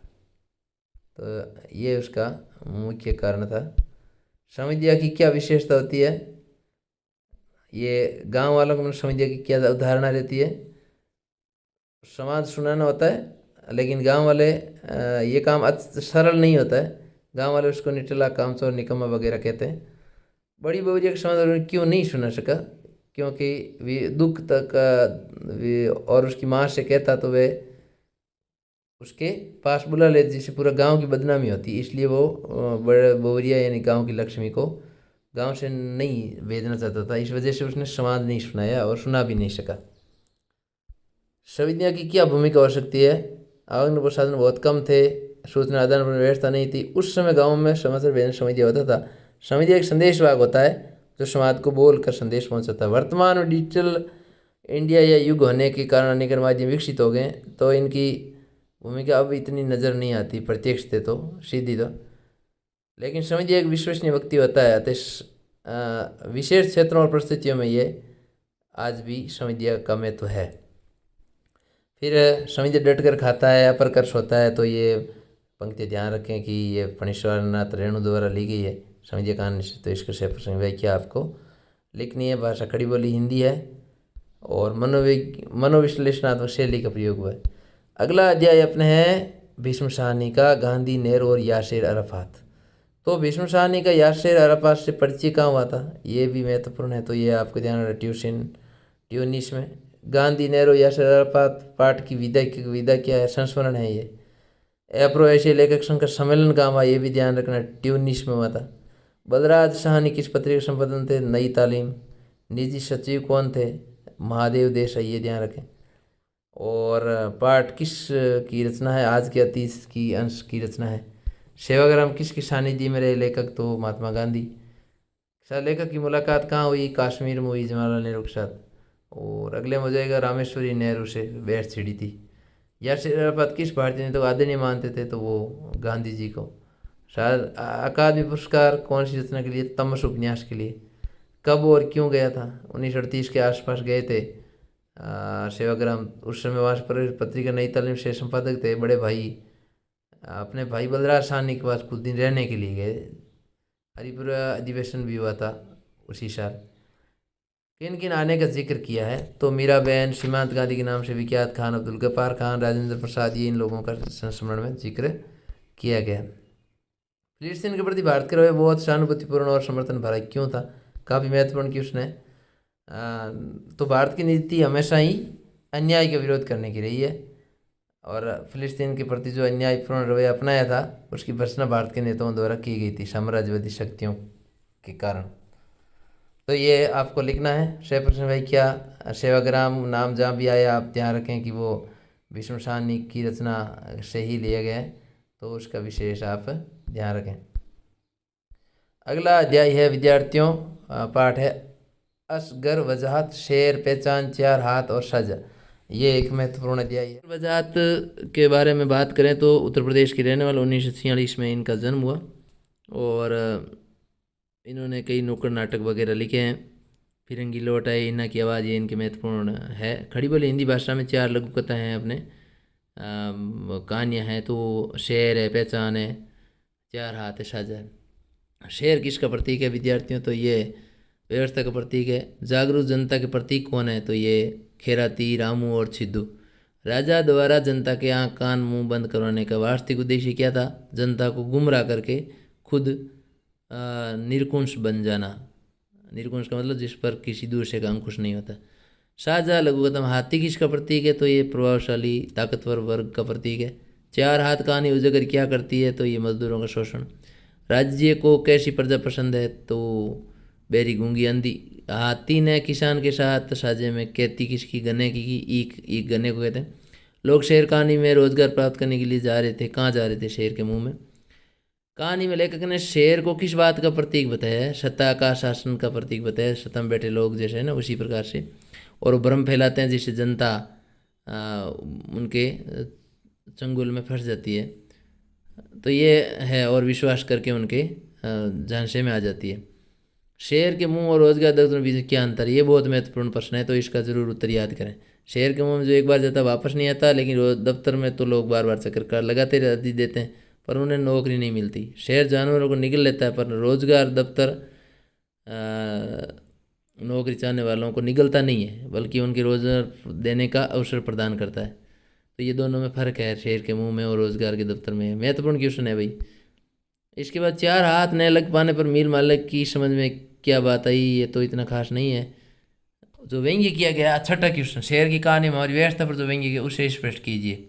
तो ये उसका मुख्य कारण था। समझिया की क्या विशेषता होती है? ये गांव वालों को समझिए कि क्या उदाहरण रहती है? समाज सुनाना होता है, लेकिन गांव वाले ये काम सरल नहीं होता है। गांव वाले उसको निचला, कामचोर, निकम्मा वगैरह कहते हैं। बड़ी बहुरिया का समाज क्यों नहीं सुना सका? क्योंकि वे दुख तक और उसकी माँ से कहता तो वे उसके पास बुला लेते, जिससे पूरा गांव की बदनामी होती। इसलिए वो बड़े बहुरिया यानी गांव की लक्ष्मी को गांव से नहीं भेजना चाहता था। इस वजह से उसने समाज नहीं सुनाया और सुना भी नहीं सका। संविदा की क्या भूमिका हो सकती है? आवागमन प्रसाधन बहुत कम थे, सूचना आदान प्रदान व्यवस्था नहीं थी। उस समय गाँव में समाचार भेजना समितिया होता था। समितिया एक संदेशवाहक होता है जो समाज को बोलकर संदेश पहुंचाता है। वर्तमान में डिजिटल इंडिया या युग होने के कारण अनेक माध्यम विकसित हो गए, तो इनकी भूमिका अब इतनी नज़र नहीं आती प्रत्यक्ष थे तो सीधी तो। लेकिन समिति एक विश्वसनीय व्यक्ति होता है, अतः विशेष क्षेत्रों और परिस्थितियों में ये आज भी समितिया का महत्व है। फिर समिति डट कर खाता है, अप्रकर्ष होता है। तो ये पंक्ति ध्यान रखें कि ये फणीश्वरनाथ रेणु द्वारा ली गई है समिति कहानी से। तो इसके से प्रसंग व्याख्या आपको लिखनी है। भाषा खड़ी बोली हिंदी है और मनोविश्लेषणात्मक शैली का प्रयोग हुआ है। अगला अध्याय अपने है भीष्म साहनी का, गांधी, नेहरू और यासिर अराफात। तो भीष्म साहनी का यासिर अराफात से परिचय कहाँ हुआ था? ये भी महत्वपूर्ण है, तो ये आपको ध्यान रखना ट्यूनिस में। गांधी, नेहरू, यासिर अराफात पाठ की विधा क्या है? संस्मरण है ये। एप्रो एशिया लेखक संघ का सम्मेलन कहाँ हुआ? ये भी ध्यान रखना, ट्यूनिस में हुआ था। बलराज साहनी किस पत्रिका के संपादन थे? नई तालीम। निजी सचिव कौन थे? महादेव देसाई, ये ध्यान रखें। और पाठ किस की रचना है? आज के अतीत की अंश की रचना है। सेवाग्राम किसकी सानिध्य में रहे लेखक? तो महात्मा गांधी। लेखक की मुलाकात कहाँ हुई? कश्मीर में हुई जवाहरलाल नेहरू के साथ। और अगले में हो जाएगा रामेश्वरी नेहरू से बैठ छिड़ी थी। यासिर अराफात किस भारतीय नेता को आदरणीय मानते थे? तो वो गांधी जी को। शायद अकादमी पुरस्कार कौन सी रचना के लिए? तमस उपन्यास के लिए। कब और क्यों गया था? 1938 के आसपास गए थे सेवाग्राम। उस समय वहाँ पर पत्रिका नई तालीम से संपादक थे बड़े भाई, अपने भाई बलराज साहनी के पास कुछ दिन रहने के लिए गए। हरिपुरा अधिवेशन भी हुआ था उसी साल। किन किन आने का जिक्र किया है? तो मीराबेन, सीमांत गांधी के नाम से विख्यात खान अब्दुल गफ्फार खान, राजेंद्र प्रसाद, ये इन लोगों का संस्मरण में जिक्र किया गया। फिलिस्तीन के प्रति भारत के रवैया बहुत सहानुभूतिपूर्ण और समर्थन भरा क्यों था? काफ़ी महत्वपूर्ण कि उसने तो भारत की नीति हमेशा ही अन्याय का विरोध करने की रही है और फिलिस्तीन के प्रति जो अन्यायपूर्ण रवैया अपनाया था उसकी भर्त्सना भारत के नेताओं द्वारा की गई थी साम्राज्यवादी शक्तियों के कारण। तो ये आपको लिखना है। 6% भाई क्या सेवाग्राम नाम जहाँ भी आया आप ध्यान रखें कि वो भीष्म साहनी की रचना से ही लिया गया है, तो उसका विशेष आप ध्यान रखें। अगला अध्याय है विद्यार्थियों, पाठ है असगर, वजाहत, शेर, पहचान, चार हाथ और सजा। ये एक महत्वपूर्ण अध्याय है। वजाहत के बारे में बात करें तो उत्तर प्रदेश के रहने वाले 1946 में इनका जन्म हुआ और इन्होंने कई नुक्कड़ नाटक वगैरह लिखे हैं। फिरंगी लौट आए, इन्ना की आवाज़, ये इनके महत्वपूर्ण है। खड़ी बोली हिंदी भाषा में 4 लघु कथा हैं अपने, कहानियाँ हैं। तो शेर है, पहचान है, 4 हाथ है, साझा है। शेर किसका प्रतीक है विद्यार्थियों? तो ये व्यवस्था का प्रतीक है। जागरूक जनता के प्रतीक कौन है? तो ये खेराती, रामू और छिद्दू। राजा द्वारा जनता के आँख कान मुंह बंद करवाने का वास्तविक उद्देश्य क्या था? जनता को गुमराह करके खुद निरकुंश बन जाना। निरकुंश का मतलब जिस पर किसी दूसरे का अंकुश नहीं होता। शाहजहाँ लघुकथम। हाथी किसका प्रतीक है? तो ये प्रभावशाली ताकतवर वर्ग का प्रतीक है। 4 हाथ कहानी उजागर क्या करती है? तो ये मजदूरों का शोषण। राज्य को कैसी प्रजा पसंद है? तो बेरी, गूंगी, अंधी। हाथी ने किसान के साथ साझे में खेती किसकी? गन्ने की ईख गन्ने को कहते हैं। लोग शेर कहानी में रोजगार प्राप्त करने के लिए जा रहे थे। कहाँ जा रहे थे? शेर के मुंह में। कहानी में लेखक ने शेर को किस बात का प्रतीक बताया है? सत्ता का, शासन का प्रतीक बताया। सत्ता में बैठे लोग जैसे है ना, उसी प्रकार से। और वो भ्रम फैलाते हैं जिससे जनता उनके चंगुल में फंस जाती है। तो ये है, और विश्वास करके उनके झांसे में आ जाती है। शेर के मुंह और रोजगार दफ्तर में बीच क्या अंतर? ये बहुत महत्वपूर्ण प्रश्न है, तो इसका जरूर उत्तर याद करें। शेर के मुंह में जो एक बार जाता वापस नहीं आता, लेकिन दफ्तर में तो लोग बार बार चक्कर कर लगाते रहती देते हैं, पर उन्हें नौकरी नहीं मिलती। शेर जानवरों को निगल लेता है, पर रोजगार दफ्तर नौकरी चाहने वालों को निगलता नहीं है, बल्कि उनके रोजगार देने का अवसर प्रदान करता है। तो ये दोनों में फ़र्क है, शेर के मुंह में और रोजगार के दफ्तर में। महत्वपूर्ण क्वेश्चन है भाई। इसके बाद 4 हाथ न लग पाने पर मीर मालिक की समझ में क्या बात आई? ये तो इतना खास नहीं है। जो व्यंग्य किया गया, 6ठा क्वेश्चन, शेर की कहानी में हमारी व्यवस्था पर जो व्यंग्य किया उसे स्पष्ट कीजिए।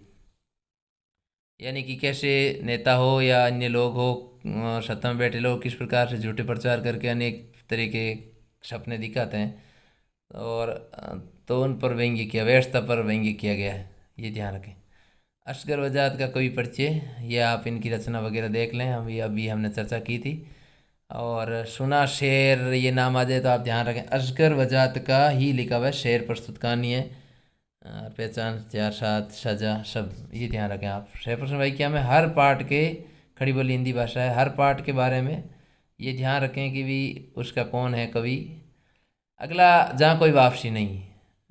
यानी कि कैसे नेता हो या अन्य लोग हो, सत्ता में बैठे लोग किस प्रकार से झूठे प्रचार करके अनेक तरह के सपने दिखाते हैं, और तो उन पर व्यंग्य किया, व्यवस्था पर व्यंग्य किया गया है, ये ध्यान रखें। असगर वजाहत का कवि परिचय, ये आप इनकी रचना वगैरह देख लें, अभी हमने चर्चा की थी। और सुना शेर ये नाम आ जाए तो आप ध्यान रखें, असगर वजाहत का ही लिखा हुआ है, शेर प्रस्तुत कहानी है। पहचान, 4 सात, सजा, सब ये ध्यान रखें आप। शेर प्रश्न भाई क्या में हर पार्ट के, खड़ी बोली हिंदी भाषा है, हर पार्ट के बारे में ये ध्यान रखें कि भी उसका कौन है कवि। अगला, जहाँ कोई वापसी नहीं,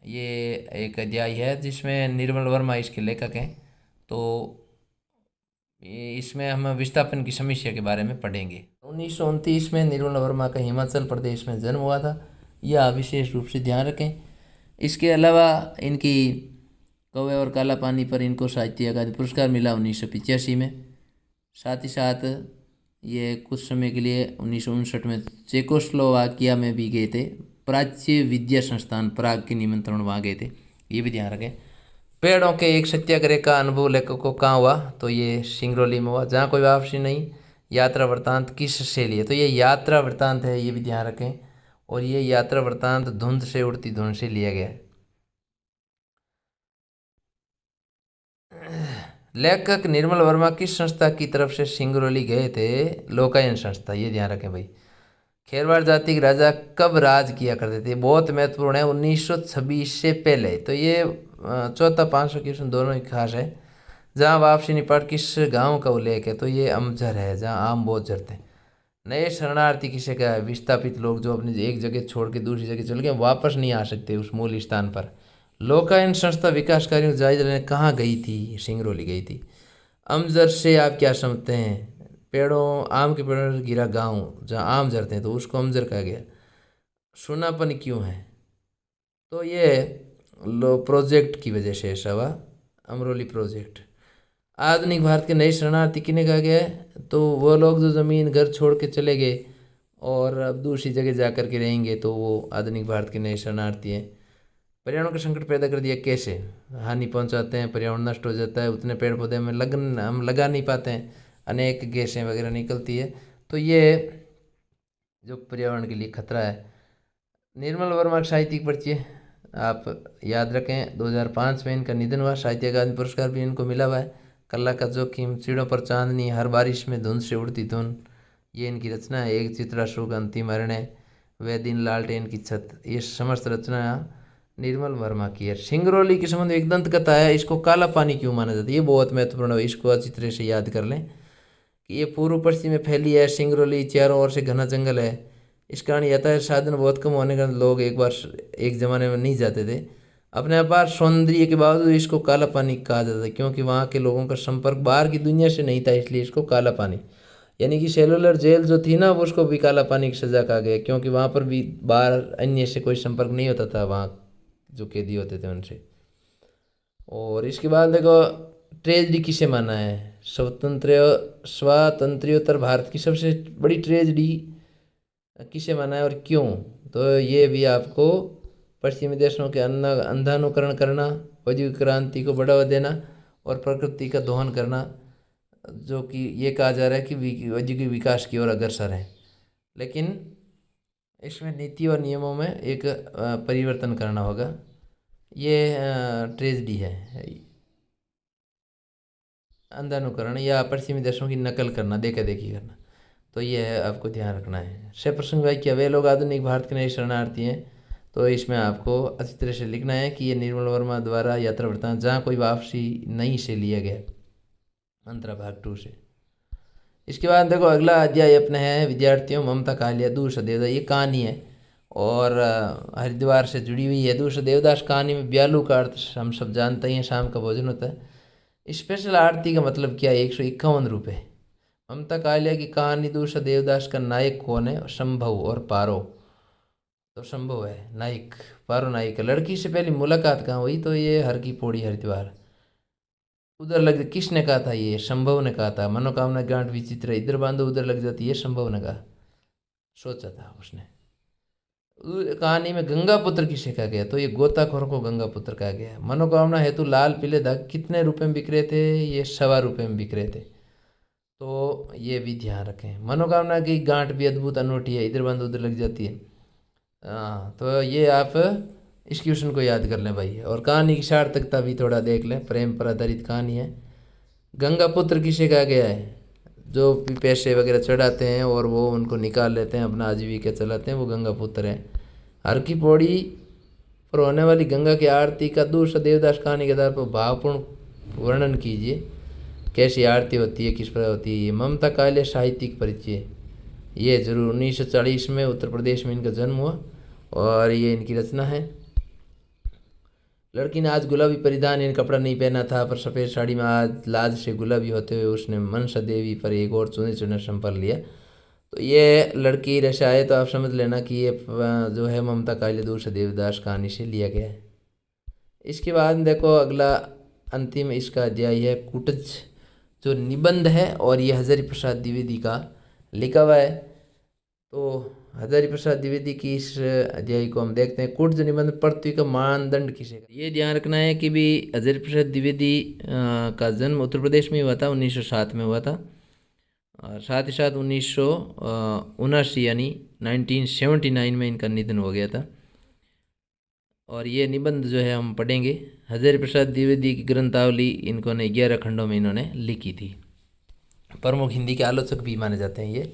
ये एक अध्याय है जिसमें निर्मल वर्मा इसके लेखक हैं। तो इसमें हम विस्थापन की समस्या के बारे में पढ़ेंगे। 1929 में निर्मल वर्मा का हिमाचल प्रदेश में जन्म हुआ था, यह विशेष रूप से ध्यान रखें। इसके अलावा इनकी कौवे और काला पानी पर इनको साहित्य अकादमी पुरस्कार मिला 1985 में। साथ ही साथ ये कुछ समय के लिए 1959 में चेकोस्लोवाकिया में भी गए थे, प्राच्य विद्या संस्थान प्राग के निमंत्रण वहाँ गए थे, ये भी ध्यान रखें। पेड़ों के एक सत्याग्रह का अनुभव लेखक को कहाँ हुआ? तो ये सिंगरौली में हुआ। जहाँ कोई वापसी नहीं, यात्रा वृत्तांत किस से लिए? तो ये यात्रा वृत्तांत है, ये भी ध्यान रखें। और ये यात्रा वृत्तांत धुंध से, उड़ती धुंध से लिया गया है। लेखक निर्मल वर्मा किस संस्था की तरफ से सिंगरौली गए थे? लोकायन संस्था, ये ध्यान रखें भाई। खेरवाड़ जाति के राजा कब राज किया करते थे? बहुत महत्वपूर्ण है, 1926 से पहले। तो ये चौथा 500 क्वेश्चन दोनों ही खास है। जहाँ वापसी निपाट किस गांव का उल्लेख है? तो ये अमझर है, जहाँ आम बहुत झरते हैं। नए शरणार्थी किसे कहा है? विस्थापित लोग जो अपनी एक जगह छोड़ के दूसरी जगह चले गए, वापस नहीं आ सकते उस मूल स्थान पर। लोकायन संस्था विकास कार्यों जायजा लेने कहाँ गई थी? सिंगरौली गई थी। अमजर से आप क्या समझते हैं? पेड़ों, आम के पेड़ों पर गिरा गांव जहाँ आम झरते हैं, तो उसको अमजर कहा गया। सुनापन क्यों है? तो ये प्रोजेक्ट की वजह से ऐसा हुआ, अमरोली प्रोजेक्ट। आधुनिक भारत के नए शरणार्थी किन्हें कहा गया है? तो वो लोग जो ज़मीन घर छोड़ के चले गए और अब दूसरी जगह जा कर के रहेंगे, तो वो आधुनिक भारत के नए शरणार्थी हैं। पर्यावरण का संकट पैदा कर दिया, कैसे? हानि पहुंचाते हैं, पर्यावरण नष्ट हो जाता है, उतने पेड़ पौधे में हम लगा नहीं पाते हैं, अनेक गैसें वगैरह निकलती है, तो ये जो पर्यावरण के लिए खतरा है। निर्मल वर्मा का साहित्यिक परिचय आप याद रखें, 2005 में इनका निधन हुआ। साहित्य अकादमी पुरस्कार भी इनको मिला हुआ है। कला का जोखिम, चिड़ों पर चांदनी, हर बारिश में धुंध से उड़ती धुन, ये इनकी रचना है। एक चित्राशोक, अंतिम अरण्य, वह दिन, लालटेन की छत, ये समस्त रचना निर्मल वर्मा की है। सिंगरौली के संबंध में एक दंत कथा है, इसको काला पानी क्यों माना जाता है, ये बहुत महत्वपूर्ण है, इसको अच्छी तरह से याद कर लें कि ये पूर्व पश्चिम में फैली है। सिंगरौली चारों ओर से घना जंगल है, इस कारण यातायात साधन बहुत कम होने के कारण लोग एक ज़माने में नहीं जाते थे। अपने अपार सौंदर्य के बावजूद इसको काला पानी कहा जाता है, क्योंकि वहाँ के लोगों का संपर्क बाहर की दुनिया से नहीं था, इसलिए इसको काला पानी, यानी कि सेलुलर जेल जो थी ना, वो उसको भी काला पानी की सज़ा कहा गया, क्योंकि वहाँ पर भी बाहर अन्य से कोई संपर्क नहीं होता था वहाँ जो कैदी होते थे उनसे। और इसके बाद देखो ट्रेजडी किसे माना है, स्वातंत्र्योत्तर भारत की सबसे बड़ी ट्रेजडी किसे माना है और क्यों, तो ये भी आपको पश्चिमी देशों के अंधानुकरण करना, औद्योगिक क्रांति को बढ़ावा देना और प्रकृति का दोहन करना, जो कि ये कहा जा रहा है कि औद्योगिक विकास की ओर अग्रसर है, लेकिन इसमें नीति और नियमों में एक परिवर्तन करना होगा। ये ट्रेजडी है, अंधानुकरण या पश्चिमी देशों की नकल करना, देखा देखी करना, तो ये है, आपको ध्यान रखना है। से प्रसंग वाक्य, वे लोग आधुनिक भारत के नए शरणार्थी हैं, तो इसमें आपको अच्छी तरह से लिखना है कि ये निर्मल वर्मा द्वारा यात्रा वृत्तांत, जहाँ कोई वापसी नहीं से लिया गया, अंतरा भाग 2 से। इसके बाद देखो अगला अध्याय अपने है विद्यार्थियों, ममता कालिया दूर सदेवदास, ये कहानी है और हरिद्वार से जुड़ी हुई है। दूर सदेवदास कहानी में ब्यालू का अर्थ हम सब जानते हैं, शाम का भोजन होता है। स्पेशल आरती का मतलब क्या है, 151 रुपये। ममता कालिया की कहानी, दूर देवदास का नायक कौन है, शंभव और पारो, तो शंभव है नायक, पारो नायक है। लड़की से पहली मुलाकात कहाँ हुई, तो ये हर की पौड़ी हरिद्वार, उधर लग, किसने कहा था, ये शंभव ने कहा था, मनोकामना गांठ विचित्र इधर बांधो उधर लग जाती है, शंभव ने कहा, सोचा था उसने। कहानी में गंगा पुत्र किसे कहा गया, तो ये गोताखोर को गंगा पुत्र कहा गया। मनोकामना हेतु लाल पीले दाग कितने रुपए में बिक रहे थे, ये 1.25 रुपये में बिक रहे थे, तो ये भी ध्यान रखें। मनोकामना की गांठ भी अद्भुत अनोखी है, इधर बंद उधर लग जाती है। तो ये आप इस क्वेश्चन को याद कर लें भाई। और कहानी की सार्थकता भी थोड़ा देख लें, प्रेम पर आधारित कहानी है। गंगा पुत्र किसे कहा गया है, जो भी पैसे वगैरह चढ़ाते हैं और वो उनको निकाल लेते हैं, अपना आजीविका चलाते हैं, वो गंगा पुत्र हैं। हर की पौड़ी पर होने वाली गंगा की आरती का दूर देवदास कहानी के आधार पर भावपूर्ण वर्णन कीजिए, कैसी आरती होती है, किस प्रकार होती है। ममता कालिया साहित्यिक परिचय, ये जरूर 1940 में उत्तर प्रदेश में इनका जन्म हुआ और ये इनकी रचना है। लड़की ने आज गुलाबी परिधान, इन कपड़ा नहीं पहना था, पर सफ़ेद साड़ी में आज लाज से गुलाबी होते हुए उसने मनसा देवी पर एक और चुने चुने संपर्क लिया। तो ये लड़की रचा है, तो आप समझ लेना कि ये जो है ममता कालिया दूर से देवदास कहानी से लिया गया है। इसके बाद देखो अगला अंतिम इसका अध्याय है कुटज, जो निबंध है, और ये हजारी प्रसाद द्विवेदी का लिखा हुआ है। तो हजारी प्रसाद द्विवेदी की इस अध्याय को हम देखते हैं। कुटज निबंध पृथ्वी का मानदंड किसे, ये ध्यान रखना है कि भी हजारी प्रसाद द्विवेदी का जन्म उत्तर प्रदेश में हुआ था, 1907 में हुआ था, और साथ ही साथ 1979 यानी 1979 में इनका निधन हो गया था। और ये निबंध जो है हम पढ़ेंगे। हजारी प्रसाद द्विवेदी की ग्रंथावली इनको ने 11 खंडों में इन्होंने लिखी थी। प्रमुख हिंदी के आलोचक भी माने जाते हैं ये।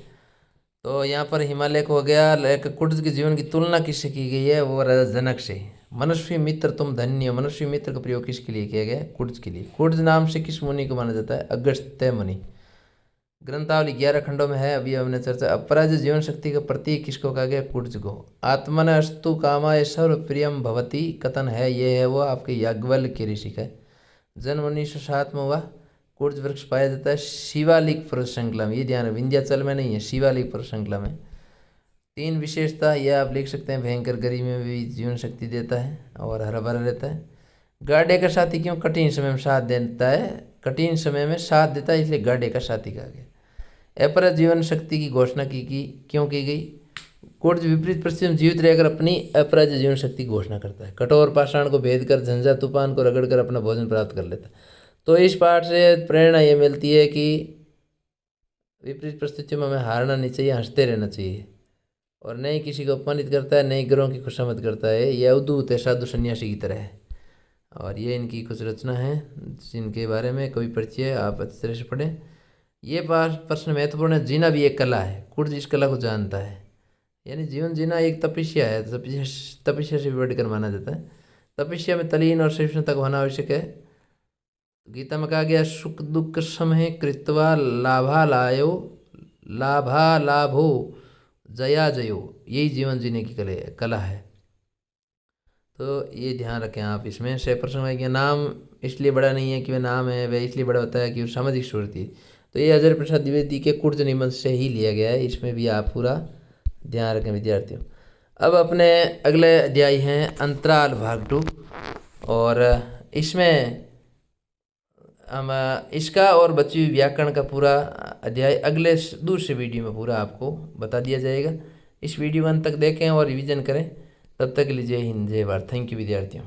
तो यहाँ पर हिमालय को हो गया। कुटज के जीवन की तुलना किससे की गई है, वो राजा जनक से। मनुष्य मित्र तुम धन्य, मनुष्य मित्र का प्रयोग किसके लिए किया गया है, कुटज के लिए। कुटज नाम से किस मुनि को माना जाता है, अगस्त्य मुनि। ग्रंथावली 11 खंडों में है, अभी हमने चर्चा। अपराज जीवन शक्ति का प्रतीक किसको कहा गया, कुटज को। आत्मन अस्तु कामाय सर्व प्रियम भवती कथन है, ये है वो आपके याज्ञवल्क्य के ऋषि का। जन्म 1907 में हुआ। कुटज वृक्ष पाया जाता है शिवालिक पर्वत श्रृंखला में, ये ध्यान है, विंध्याचल में नहीं है, शिवालिक पर्वत श्रृंखला में। 3 विशेषता ये आप लिख सकते हैं। भयंकर गर्मी में भी जीवन शक्ति देता है और हरा भरा रहता है। गाढ़े का साथी क्यों, कठिन समय में साथ देता है, कठिन समय में साथ देता है, इसलिए गाढ़े का साथी कहा गया। अपराज जीवन शक्ति की घोषणा क्यों की गई। कुटज विपरीत परिस्थिति में जीवित रहकर अपनी अपराज जीवन शक्ति की घोषणा करता है। कठोर पाषाण को भेद कर झंझा तूफान को रगड़कर अपना भोजन प्राप्त कर लेता है। तो इस पाठ से प्रेरणा ये मिलती है कि विपरीत परिस्थितियों में हमें हारना नहीं चाहिए, हंसते रहना चाहिए, और न ही किसी को अपमानित करता है, न ही ग्रहों की खुशामद करता है। ये अवधूत है, साधु सन्यासी की तरह है। और ये इनकी कुछ रचना है जिनके बारे में कोई परिचय आप अच्छी तरह से पढ़ें। ये प्रश्न महत्वपूर्ण है। जीना भी एक कला है, कुटज इस कला को जानता है, यानी जीवन जीना एक तपस्या है, तपस्या से भी बढ़कर माना जाता है। तपस्या में तलीन और सहिष्णु तक होना आवश्यक है। गीता में कहा गया सुख दुख समय कृत्वा लाभा लाभो जया जयो, यही जीवन जीने की कला है। तो ये ध्यान रखें आप। इसमें 6% है कि नाम इसलिए बड़ा नहीं है कि वह नाम है, वह इसलिए बड़ा होता है कि वो सामाजिक सुरती। तो ये अजय प्रसाद द्विवेदी के कुर्ज निबंध से ही लिया गया है, इसमें भी आप पूरा ध्यान रखें विद्यार्थियों। अब अपने अगले अध्याय हैं अंतराल भाग 2, और इसमें हम इसका और बची हुई व्याकरण का पूरा अध्याय अगले दूसरे वीडियो में पूरा आपको बता दिया जाएगा। इस वीडियो अंत तक देखें और रिवीजन करें। तब तक के लिए जय हिंद जय भारत। थैंक यू विद्यार्थियों।